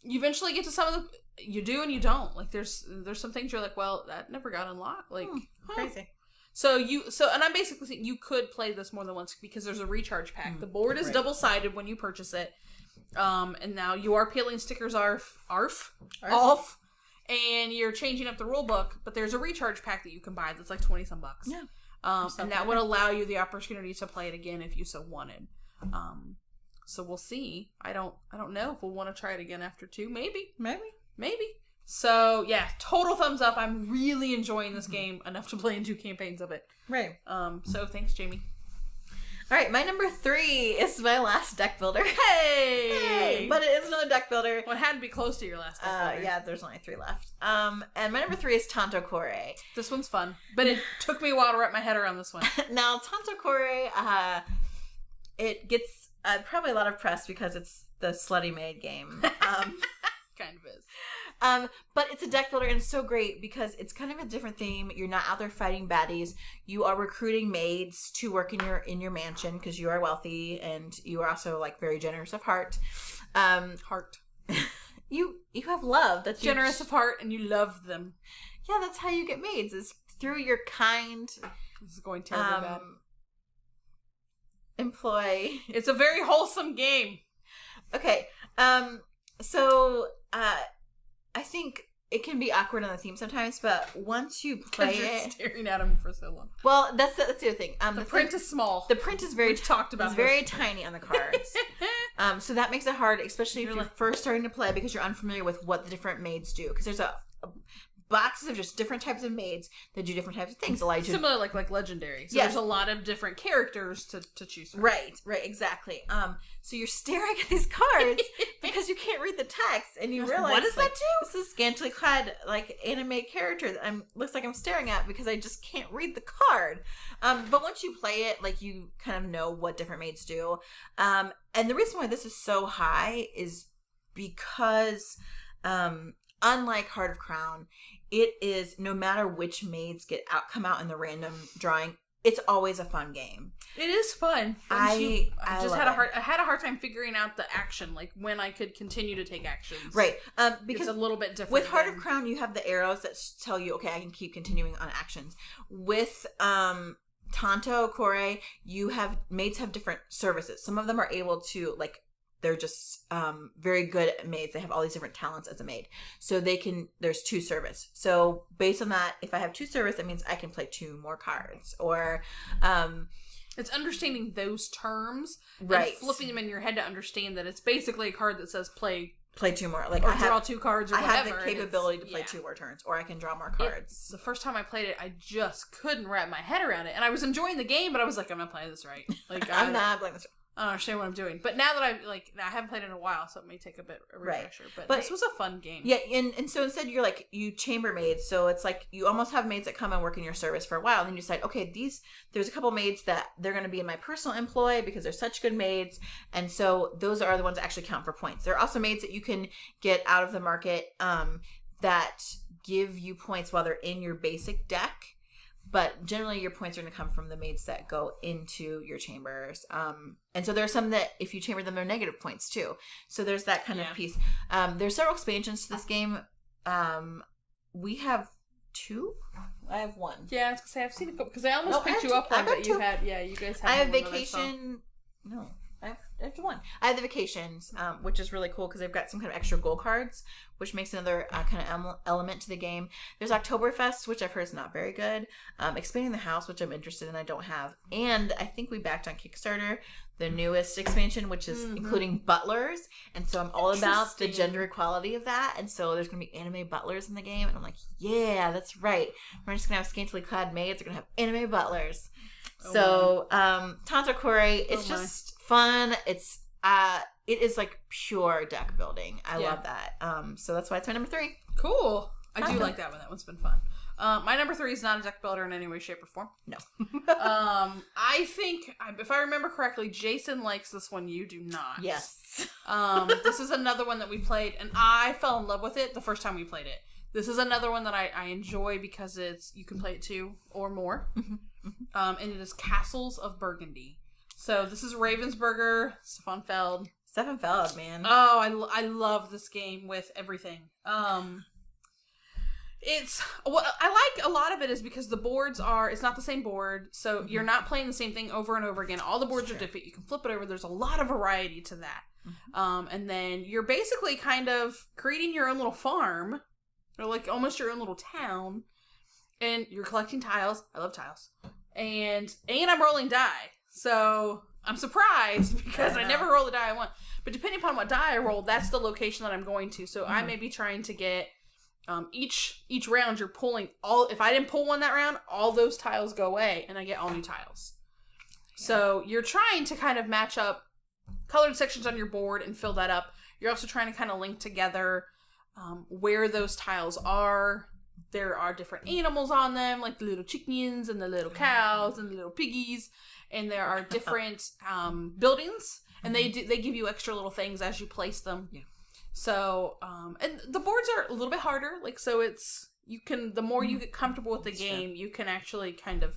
you eventually get to some of the you do and you don't. Like there's some things you're like, well, that never got unlocked. Like crazy. And I'm basically saying you could play this more than once because there's a recharge pack. The board is double-sided when you purchase it. And now you are peeling stickers off, and you're changing up the rule book, but there's a recharge pack that you can buy that's like $20 some bucks. Yeah. And that would allow you the opportunity to play it again if you so wanted. So we'll see. I don't know if we'll want to try it again after 2. Maybe. So yeah, total thumbs up. I'm really enjoying this game enough to play in 2 campaigns of it. Right. So thanks, Jamie. All right, my number 3 is my last deck builder. Hey! But it is another deck builder. Well, it had to be close to your last deck builder. Yeah, there's only 3 left. And my number 3 is Tanto Core. This one's fun, but it took me a while to wrap my head around this one. Now, Tanto Core, it gets probably a lot of press because it's the slutty maid game. Kind of is. But it's a deck builder and it's so great because it's kind of a different theme. You're not out there fighting baddies. You are recruiting maids to work in your mansion because you are wealthy and you are also like very generous of heart. Heart. You have love. That's generous of heart and you love them. Yeah, that's how you get maids is through your kind. This is going terribly bad. Employ. It's a very wholesome game. Okay. So I think it can be awkward on the theme sometimes, but once you play it, staring at them for so long. Well, that's the other thing. The print is small. The print is very talked about. It's very tiny on the cards. So that makes it hard, especially if you're first starting to play because you're unfamiliar with what the different maids do. Because there's a boxes of just different types of maids that do different types of things. Similar like Legendary. So there's a lot of different characters to choose from. Right, exactly. So you're staring at these cards because you can't read the text and you realize, what does that do? This is scantily clad like anime character that looks like I'm staring at because I just can't read the card. But once you play it, like you kind of know what different maids do. And the reason why this is so high is because unlike Heart of Crown, it is no matter which maids come out in the random drawing, it's always a fun game. It is fun. I had a hard time figuring out the action, like when I could continue to take actions. Right. Because it's a little bit different. With Heart of Crown, you have the arrows that tell you, okay, I can keep continuing on actions. With Tanto Core, maids have different services. Some of them are able to they're just very good at maids. They have all these different talents as a maid. So there's 2 service. So based on that, if I have 2 service, that means I can play 2 more cards. Or it's understanding those terms. Right. And flipping them in your head to understand that it's basically a card that says play 2 more. Like I draw 2 cards or whatever. I have the capability to play 2 more turns. Or I can draw more cards. The first time I played it, I just couldn't wrap my head around it. And I was enjoying the game, but I was like, I'm not playing this right. I'm not playing this right. I don't understand what I'm doing. But now that I haven't played it in a while, so it may take a bit of a refresher. Right. But this was a fun game. Yeah, and so instead you chamber maids. So it's like you almost have maids that come and work in your service for a while. Then you decide, okay, there's a couple maids that they're going to be in my personal employ because they're such good maids. And so those are the ones that actually count for points. There are also maids that you can get out of the market that give you points while they're in your basic deck. But generally, your points are going to come from the maids that go into your chambers. And so there are some that, if you chamber them, they're negative points, too. So there's that kind of piece. There's several expansions to this game. We have 2? I have 1. Yeah, I was going to say, I've seen a couple, because I almost picked you up on, but you guys had I have Vacation. No. I have 1. I have the Vacations, which is really cool because they've got some kind of extra goal cards, which makes another kind of element to the game. There's Oktoberfest, which I've heard is not very good. Expanding the House, which I'm interested in, I don't have. And I think we backed on Kickstarter the newest expansion, which is including butlers. And so I'm all about the gender equality of that. And so there's going to be anime butlers in the game. And I'm like, yeah, that's right. We're just going to have scantily clad maids. We're going to have anime butlers. Tanto Core, it's just fun. It is like pure deck building. I love that. So that's why it's my number 3. Cool. I do like that one. That one's been fun. My number 3 is not a deck builder in any way, shape, or form. No. I think, if I remember correctly, Jason likes this one. You do not. Yes. This is another one that we played, and I fell in love with it the first time we played it. This is another one that I enjoy because you can play it 2 or more. And it is Castles of Burgundy. So this is Ravensburger, Stefan Feld. Stefan Feld, man. Oh, I love this game with everything. I like a lot of it is because the boards it's not the same board, so you're not playing the same thing over and over again. All the boards are different. You can flip it over. There's a lot of variety to that. And then you're basically kind of creating your own little farm, or like almost your own little town, and you're collecting tiles. I love tiles. And I'm rolling die. So I'm surprised because I never roll the die I want. But depending upon what die I roll, that's the location that I'm going to. So I may be trying to get each round you're pulling if I didn't pull one that round, all those tiles go away and I get all new tiles. Yeah. So you're trying to kind of match up colored sections on your board and fill that up. You're also trying to kind of link together where those tiles are. There are different animals on them, like the little chickens and the little cows and the little piggies. And there are different buildings, and they give you extra little things as you place them. Yeah. So, and the boards are a little bit harder. Like, so the more you get comfortable with the game, you can actually kind of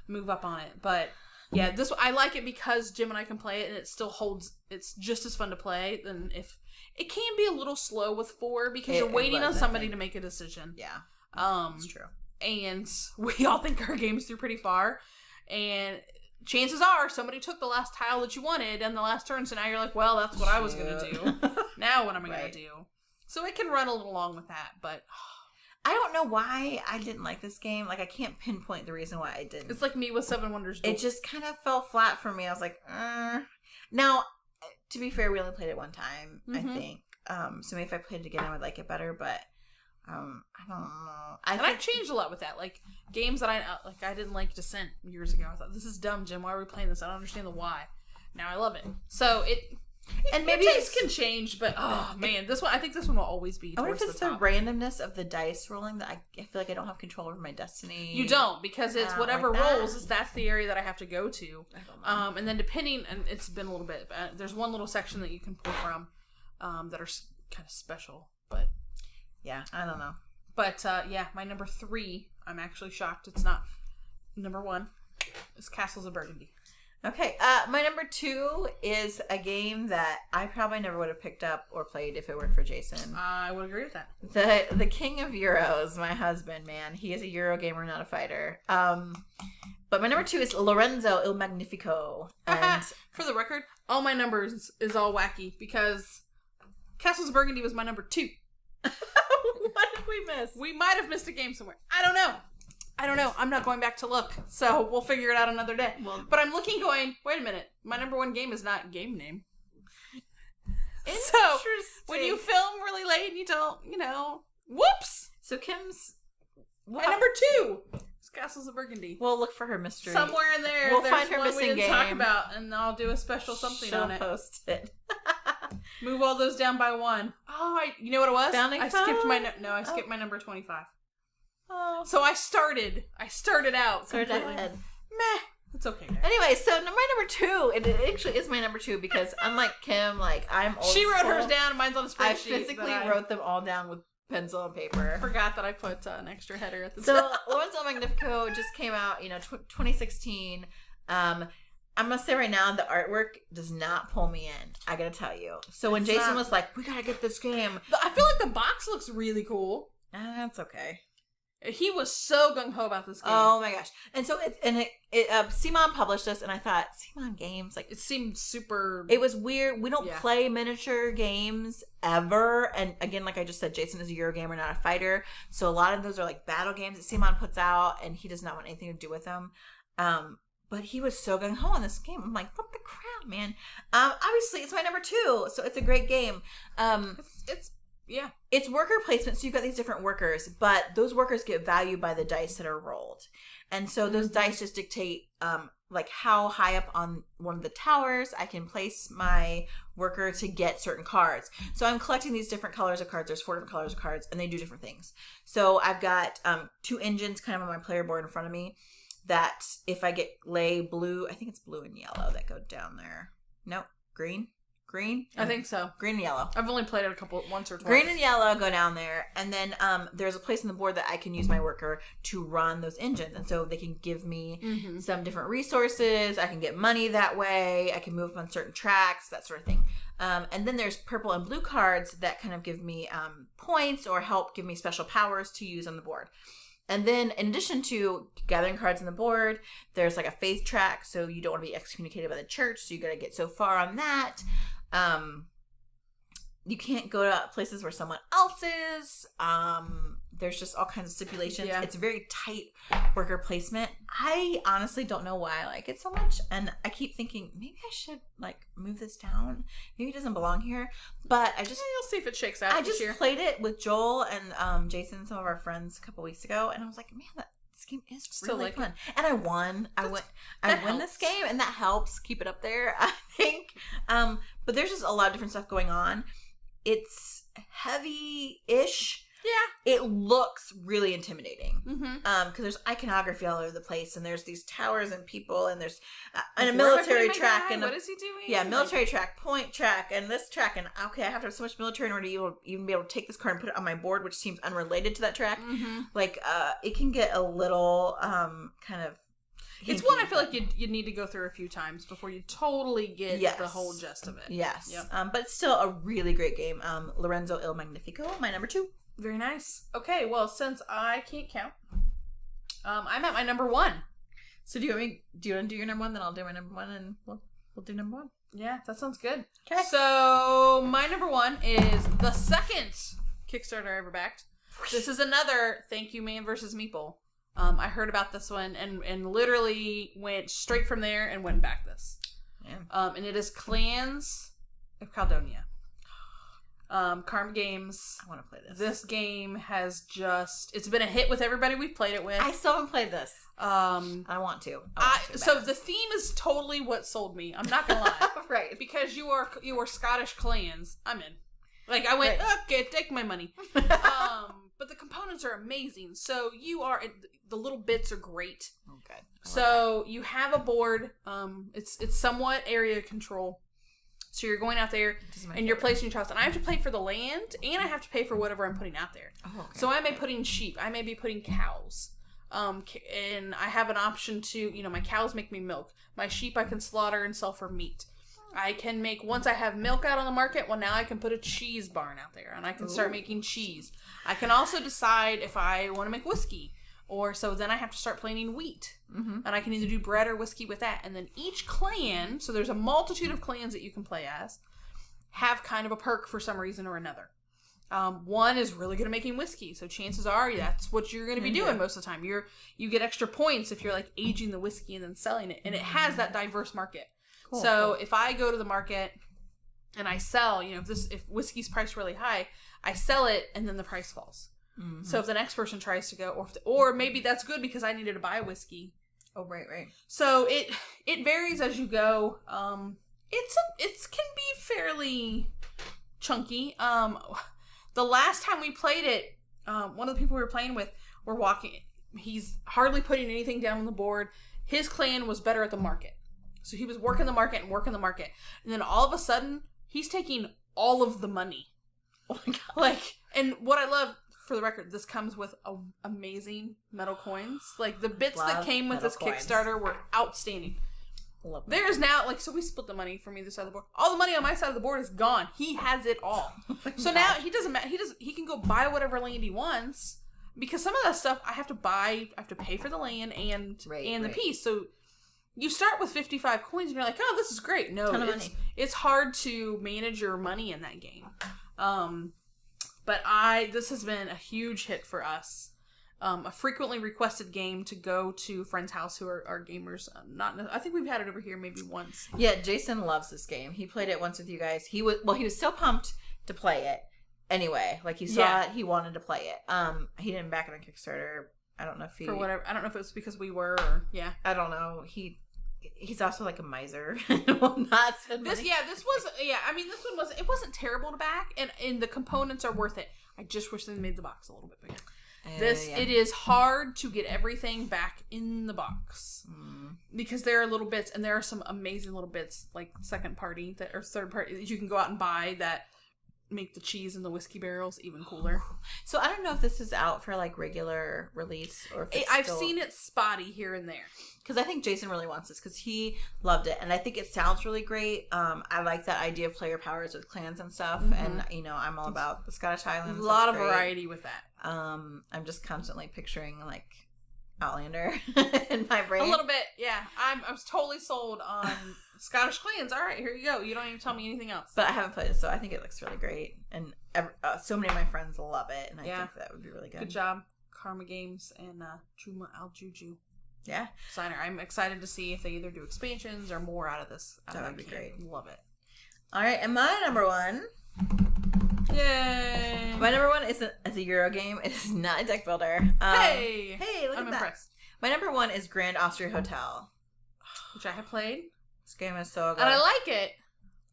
move up on it. But yeah, I like it because Jim and I can play it, and it still holds. It's just as fun to play than if it can be a little slow with 4 because you're waiting on somebody to make a decision. Yeah, it's true. And we all think our game is through pretty far, and chances are somebody took the last tile that you wanted in the last turn, so now you're like, well, that's what I was going to do. Now what am I going to do? So it can run a little long with that, but I don't know why I didn't like this game. Like, I can't pinpoint the reason why I didn't. It's like me with Seven Wonders Duel. It just kind of fell flat for me. I was like, Now, to be fair, we only played it one time, I think. So maybe if I played it again, I would like it better, but I don't know. I've changed a lot with that. Like, games that I didn't like Descent years ago. I thought, this is dumb, Jim. Why are we playing this? I don't understand the why. Now I love it. So and maybe taste can change, but man, I think this one will always be. I wonder if it's the randomness of the dice rolling that I feel like I don't have control over my destiny. You don't, because it's whatever rolls. That's the area that I have to go to. I don't know. And then and it's been a little bit. There's one little section that you can pull from, that are kind of special, but. Yeah, I don't know. But, my number 3, I'm actually shocked it's not number 1, is Castles of Burgundy. Okay, my number 2 is a game that I probably never would have picked up or played if it weren't for Jason. I would agree with that. The king of Euros, my husband, man. He is a Euro gamer, not a fighter. But my number 2 is Lorenzo Il Magnifico. And for the record, all my numbers is all wacky because Castles of Burgundy was my number 2. What did we miss? We might have missed a game somewhere. I don't know. I'm not going back to look. So we'll figure it out another day. But I'm looking going, wait a minute. My number 1 game is not game name. So when you film really late and you don't, whoops. So Kim's... My number 2 is Castles of Burgundy. We'll look for her mystery. Somewhere in there. We'll find her missing game. We didn't talk about, and I'll do a special something on it. She'll post it. Move all those down by 1. Oh, you know what it was? I skipped my number 25. Oh. So I started out completely. Ahead. Meh. It's okay. Guys. Anyway, so my number 2, it actually is my number 2 because unlike Kim, like I'm old She wrote school. hers down, mine's on a spreadsheet. I physically wrote them all down with pencil and paper. I forgot that I put an extra header at the top. So Lorenzo Magnifico just came out, 2016. I'm going to say right now, the artwork does not pull me in. I got to tell you. So when Jason was like, we got to get this game. I feel like the box looks really cool. That's okay. He was so gung-ho about this game. Oh my gosh. And so Simon published this, and I thought, Simon Games, like, it seemed super... It was weird. We don't play miniature games ever. And again, like I just said, Jason is a Euro gamer, not a fighter. So a lot of those are like battle games that Simon puts out, and he does not want anything to do with them. But he was so gung-ho on this game. I'm like, what the crap, man? Obviously, it's my number 2, so it's a great game. It's worker placement, so you've got these different workers, but those workers get value by the dice that are rolled. And so those dice just dictate, like, how high up on one of the towers I can place my worker to get certain cards. So I'm collecting these different colors of cards. There's 4 different colors of cards, and they do different things. So I've got 2 engines kind of on my player board in front of me. That if I lay blue, I think it's blue and yellow that go down there. Nope, green. I think so. Green and yellow. I've only played it once or twice. Green and yellow go down there, and then there's a place on the board that I can use my worker to run those engines, and so they can give me some different resources. I can get money that way. I can move on certain tracks, that sort of thing. And then there's purple and blue cards that kind of give me points or help give me special powers to use on the board. And then in addition to gathering cards on the board, there's like a faith track. So you don't want to be excommunicated by the church. So you got to get so far on that. You can't go to places where someone else is. There's just all kinds of stipulations. Yeah. It's a very tight worker placement. I honestly don't know why I like it so much. And I keep thinking, maybe I should like move this down. Maybe it doesn't belong here. But I just... You'll see if it shakes out. I just played it with Joel and Jason, some of our friends, a couple weeks ago. And I was like, man, this game is still really fun. And I won. I won this game. And that helps keep it up there, I think. But there's just a lot of different stuff going on. It's heavy-ish. Yeah. It looks really intimidating. Because there's iconography all over the place, and there's these towers and people, and there's and a military track. And what is he doing? Yeah, military track, point track, and this track. And okay, I have to have so much military in order to even be able to take this card and put it on my board, which seems unrelated to that track. Like, it can get a little kind of... It's one I feel like you'd need to go through a few times before you totally get the whole gist of it. Yes. Yep. But it's still a really great game. Lorenzo Il Magnifico, my number 2. Very nice. Okay, well, since I can't count, I'm at my number 1. So do you want to do your number 1? Then I'll do my number 1, and we'll do number 1. Yeah, that sounds good. Okay. So my number 1 is the second Kickstarter I ever backed. This is another Thank You Man versus Meeple. I heard about this one and literally went straight from there and went back this. Yeah. And it is Clans of Caledonia. Karma Games. I want to play this. This game has it's been a hit with everybody we've played it with. I still haven't played this. I want to. So the theme is totally what sold me. I'm not gonna lie. Right. Because you are Scottish clans. I'm in. Like I went, okay, take my money. But the components are amazing. So the little bits are great. Okay. So you have a board. It's somewhat area control. So you're going out there and you're placing your tiles. And I have to pay for the land and I have to pay for whatever I'm putting out there. Oh, okay. So I may be putting sheep. I may be putting cows. And I have an option to, my cows make me milk. My sheep I can slaughter and sell for meat. I can make, once I have milk out on the market, well, now I can put a cheese barn out there and I can start making cheese. I can also decide if I want to make whiskey. So then I have to start planting wheat. And I can either do bread or whiskey with that. And then each clan, so there's a multitude of clans that you can play as, have kind of a perk for some reason or another. One is really good at making whiskey. So chances are that's what you're going to be doing most of the time. You get extra points if you're like aging the whiskey and then selling it. And it has that diverse market. Cool, so if I go to the market and I sell, if whiskey's priced really high, I sell it and then the price falls. So if the next person tries to go, or maybe that's good because I needed to buy whiskey. Oh, right. So it varies as you go. It can be fairly chunky. The last time we played it, one of the people we were playing with were walking. He's hardly putting anything down on the board. His clan was better at the market. So he was working the market. And then all of a sudden, he's taking all of the money. Oh my God. And what I love, for the record, this comes with amazing metal coins. Like, the bits that came with this Kickstarter were outstanding. Love There's now, so we split the money from either side of the board. All the money on my side of the board is gone. He has it all. So now, he doesn't matter. He can go buy whatever land he wants. Because some of that stuff, I have to pay for the land and the piece. So you start with 55 coins and you're like, oh, this is great. No, it's hard to manage your money in that game. But this has been a huge hit for us. A frequently requested game to go to friends' house who are gamers. I think we've had it over here maybe once. Yeah, Jason loves this game. He played it once with you guys. He was so pumped to play it. Anyway, he saw it, he wanted to play it. He didn't back it on Kickstarter. I don't know if for whatever. I don't know if it was because we were. Or, yeah. I don't know. He's also like a miser. Will not spend money. This one it wasn't terrible to back, and the components are worth it. I just wish they made the box a little bit bigger. It is hard to get everything back in the box because there are little bits, and there are some amazing little bits like second party or third party that you can go out and buy that make the cheese in the whiskey barrels even cooler. So I don't know if this is out for like regular release or if I've seen it spotty here and there. Because I think Jason really wants this because he loved it, and I think it sounds really great. I like that idea of player powers with clans and stuff, and I'm all about the Scottish Highlands. A lot of variety with that. I'm just constantly picturing like Outlander in my brain. A little bit, yeah. I was totally sold on Scottish clans. All right, here you go. You don't even tell me anything else. But I haven't played it, so I think it looks really great, and so many of my friends love it, and I think that would be really good. Good job, Karma Games and Juma Al Juju. Yeah, designer. I'm excited to see if they either do expansions or more out of this. That would be great. Love it. All right, and my number one. Yay! My number one is a Euro game. It is not a deck builder. Hey, look I'm at impressed. That. My number one is Grand Austria Hotel, which I have played. This game is so good, and I like it.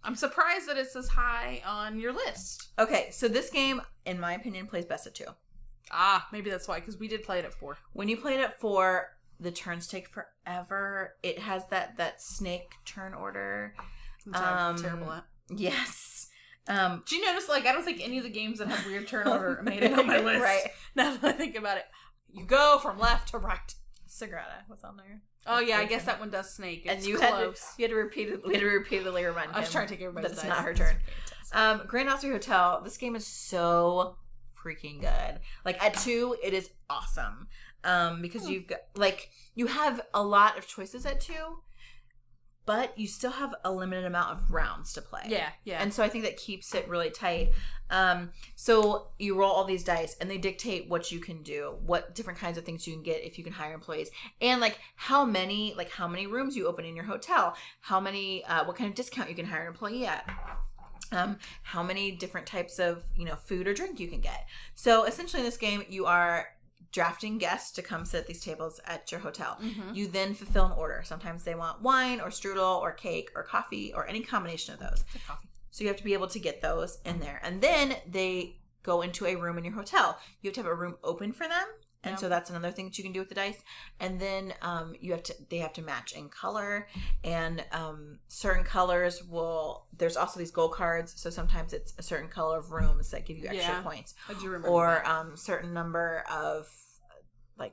I'm surprised that it's as high on your list. Okay, so this game, in my opinion, plays best at 2. Maybe that's why, because we did play it at 4. When you played at 4, the turns take forever. It has that snake turn order. Which I'm terrible at. Yes. Do you notice, like, I don't think any of the games that have weird turn order made it on my list. Right. Now that I think about it. You go from left to right. Sagrada, what's on there? Oh, yeah, I guess that one does snake. It's and you close. had to repeatedly remind him. I was trying to take everybody's that's dice. Not her turn. Grand Austria Hotel, this game is so freaking good. Like, at 2, it is awesome. Because you've got, like, you have a lot of choices at 2, but you still have a limited amount of rounds to play. Yeah. And so I think that keeps it really tight. So you roll all these dice, and they dictate what you can do, what different kinds of things you can get if you can hire employees, and like how many rooms you open in your hotel, how many, what kind of discount you can hire an employee at. How many different types of, food or drink you can get. So essentially in this game, you are drafting guests to come sit at these tables at your hotel. You then fulfill an order. Sometimes they want wine or strudel or cake or coffee or any combination of those. Coffee. So you have to be able to get those in there. And then they go into a room in your hotel. You have to have a room open for them. And so that's another thing that you can do with the dice. And then they have to match in color. And certain colors there's also these gold cards. So sometimes it's a certain color of rooms that give you extra points. I do remember or certain number of, I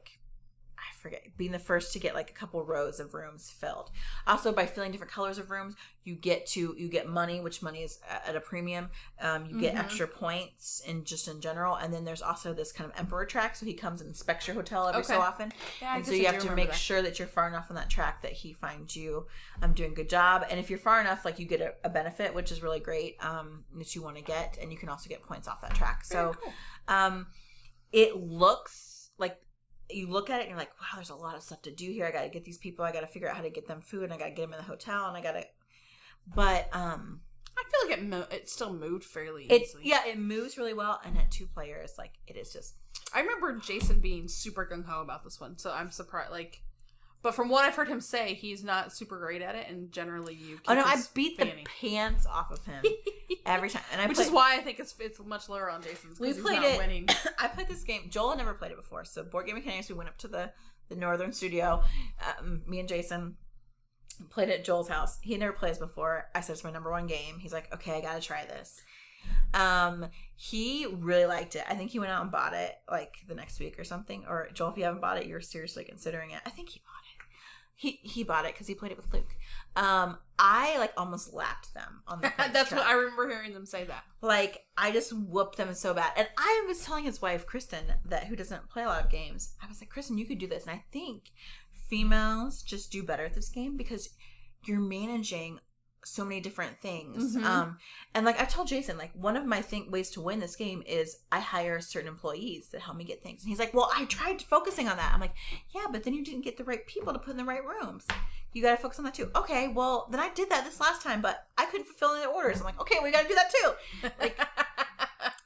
forget, being the first to get like a couple rows of rooms filled. Also, by filling different colors of rooms, you get money, which money is at a premium. You get extra points in general. And then there's also this kind of emperor track. So he comes and inspects your hotel every so often. Yeah, and so you have to make sure that you're far enough on that track that he finds you doing a good job. And if you're far enough, like, you get a benefit, which is really great, that you want to get. And you can also get points off that track. So cool. It looks like, you look at it and you're like, wow, there's a lot of stuff to do here. I got to get these people. I got to figure out how to get them food, and I got to get them in the hotel, and but I feel like it still moved fairly easily. It moves really well, and at 2 players, like, it is just. I remember Jason being super gung ho about this one, so I'm surprised. Like, but from what I've heard him say, he's not super great at it, and generally you. I beat the pants off of him every time, and which is why I think it's much lower on Jason's. We played it. Winning. I played this game. Joel had never played it before, so Boardgame Mechanics. We went up to the northern studio. Me and Jason played it at Joel's house. He had never played this before. I said it's my number 1 game. He's like, okay, I gotta try this. He really liked it. I think he went out and bought it like the next week or something. Or Joel, if you haven't bought it, you're seriously considering it. I think he bought it. He bought it because he played it with Luke. I like almost lapped them on the That's track. What I remember hearing them say that. Like, I just whooped them so bad. And I was telling his wife, Kristen, who doesn't play a lot of games, I was like, Kristen, you could do this. And I think females just do better at this game because you're managing so many different things. And like I told Jason, like, one of my ways to win this game is I hire certain employees that help me get things. And he's like, well, I tried focusing on that. I'm like, yeah, but then you didn't get the right people to put in the right rooms. You got to focus on that too. Okay, well, then I did that this last time, but I couldn't fulfill any orders. I'm like, okay, we got to do that too. Like,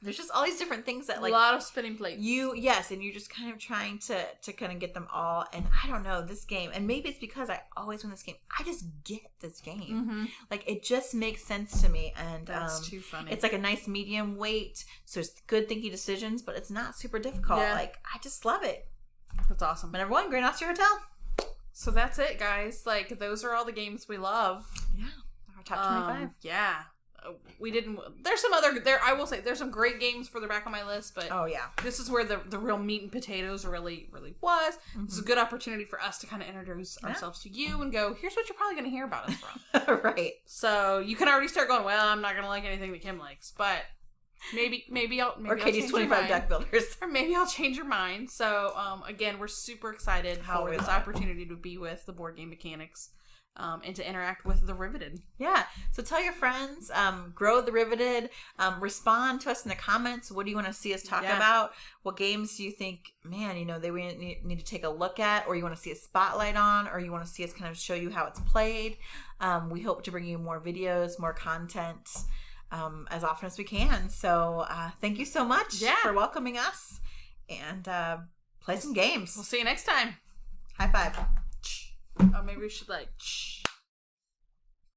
there's just all these different things that, like, a lot of spinning plates. And you're just kind of trying to kind of get them all. And I don't know, this game, and maybe it's because I always win this game, I just get this game. Like, it just makes sense to me. And that's too funny. It's like a nice medium weight, so it's good thinky decisions, but it's not super difficult. Like, I just love it. That's awesome. My number 1, Grand Austria Hotel. So that's it, guys. Like, those are all the games we love. Yeah, our top 25. Yeah. we didn't. There's some other there. I will say there's some great games further back on my list, but this is where the real meat and potatoes really was. This is a good opportunity for us to kind of introduce ourselves to you and go, here's what you're probably going to hear about us from. Right. So you can already start going, well, I'm not going to like anything that Kim likes, but maybe or Katie's 25 deck builders, or maybe I'll change your mind. So again, we're super excited for this opportunity to be with the Board Game Mechanics. And to interact with the Riveted. Yeah. So tell your friends, grow the Riveted, respond to us in the comments. What do you want to see us talk about? What games do you think, man, they need to take a look at, or you want to see a spotlight on, or you want to see us kind of show you how it's played? We hope to bring you more videos, more content, as often as we can. So thank you so much for welcoming us, and play some games. We'll see you next time. High five. Oh, maybe we should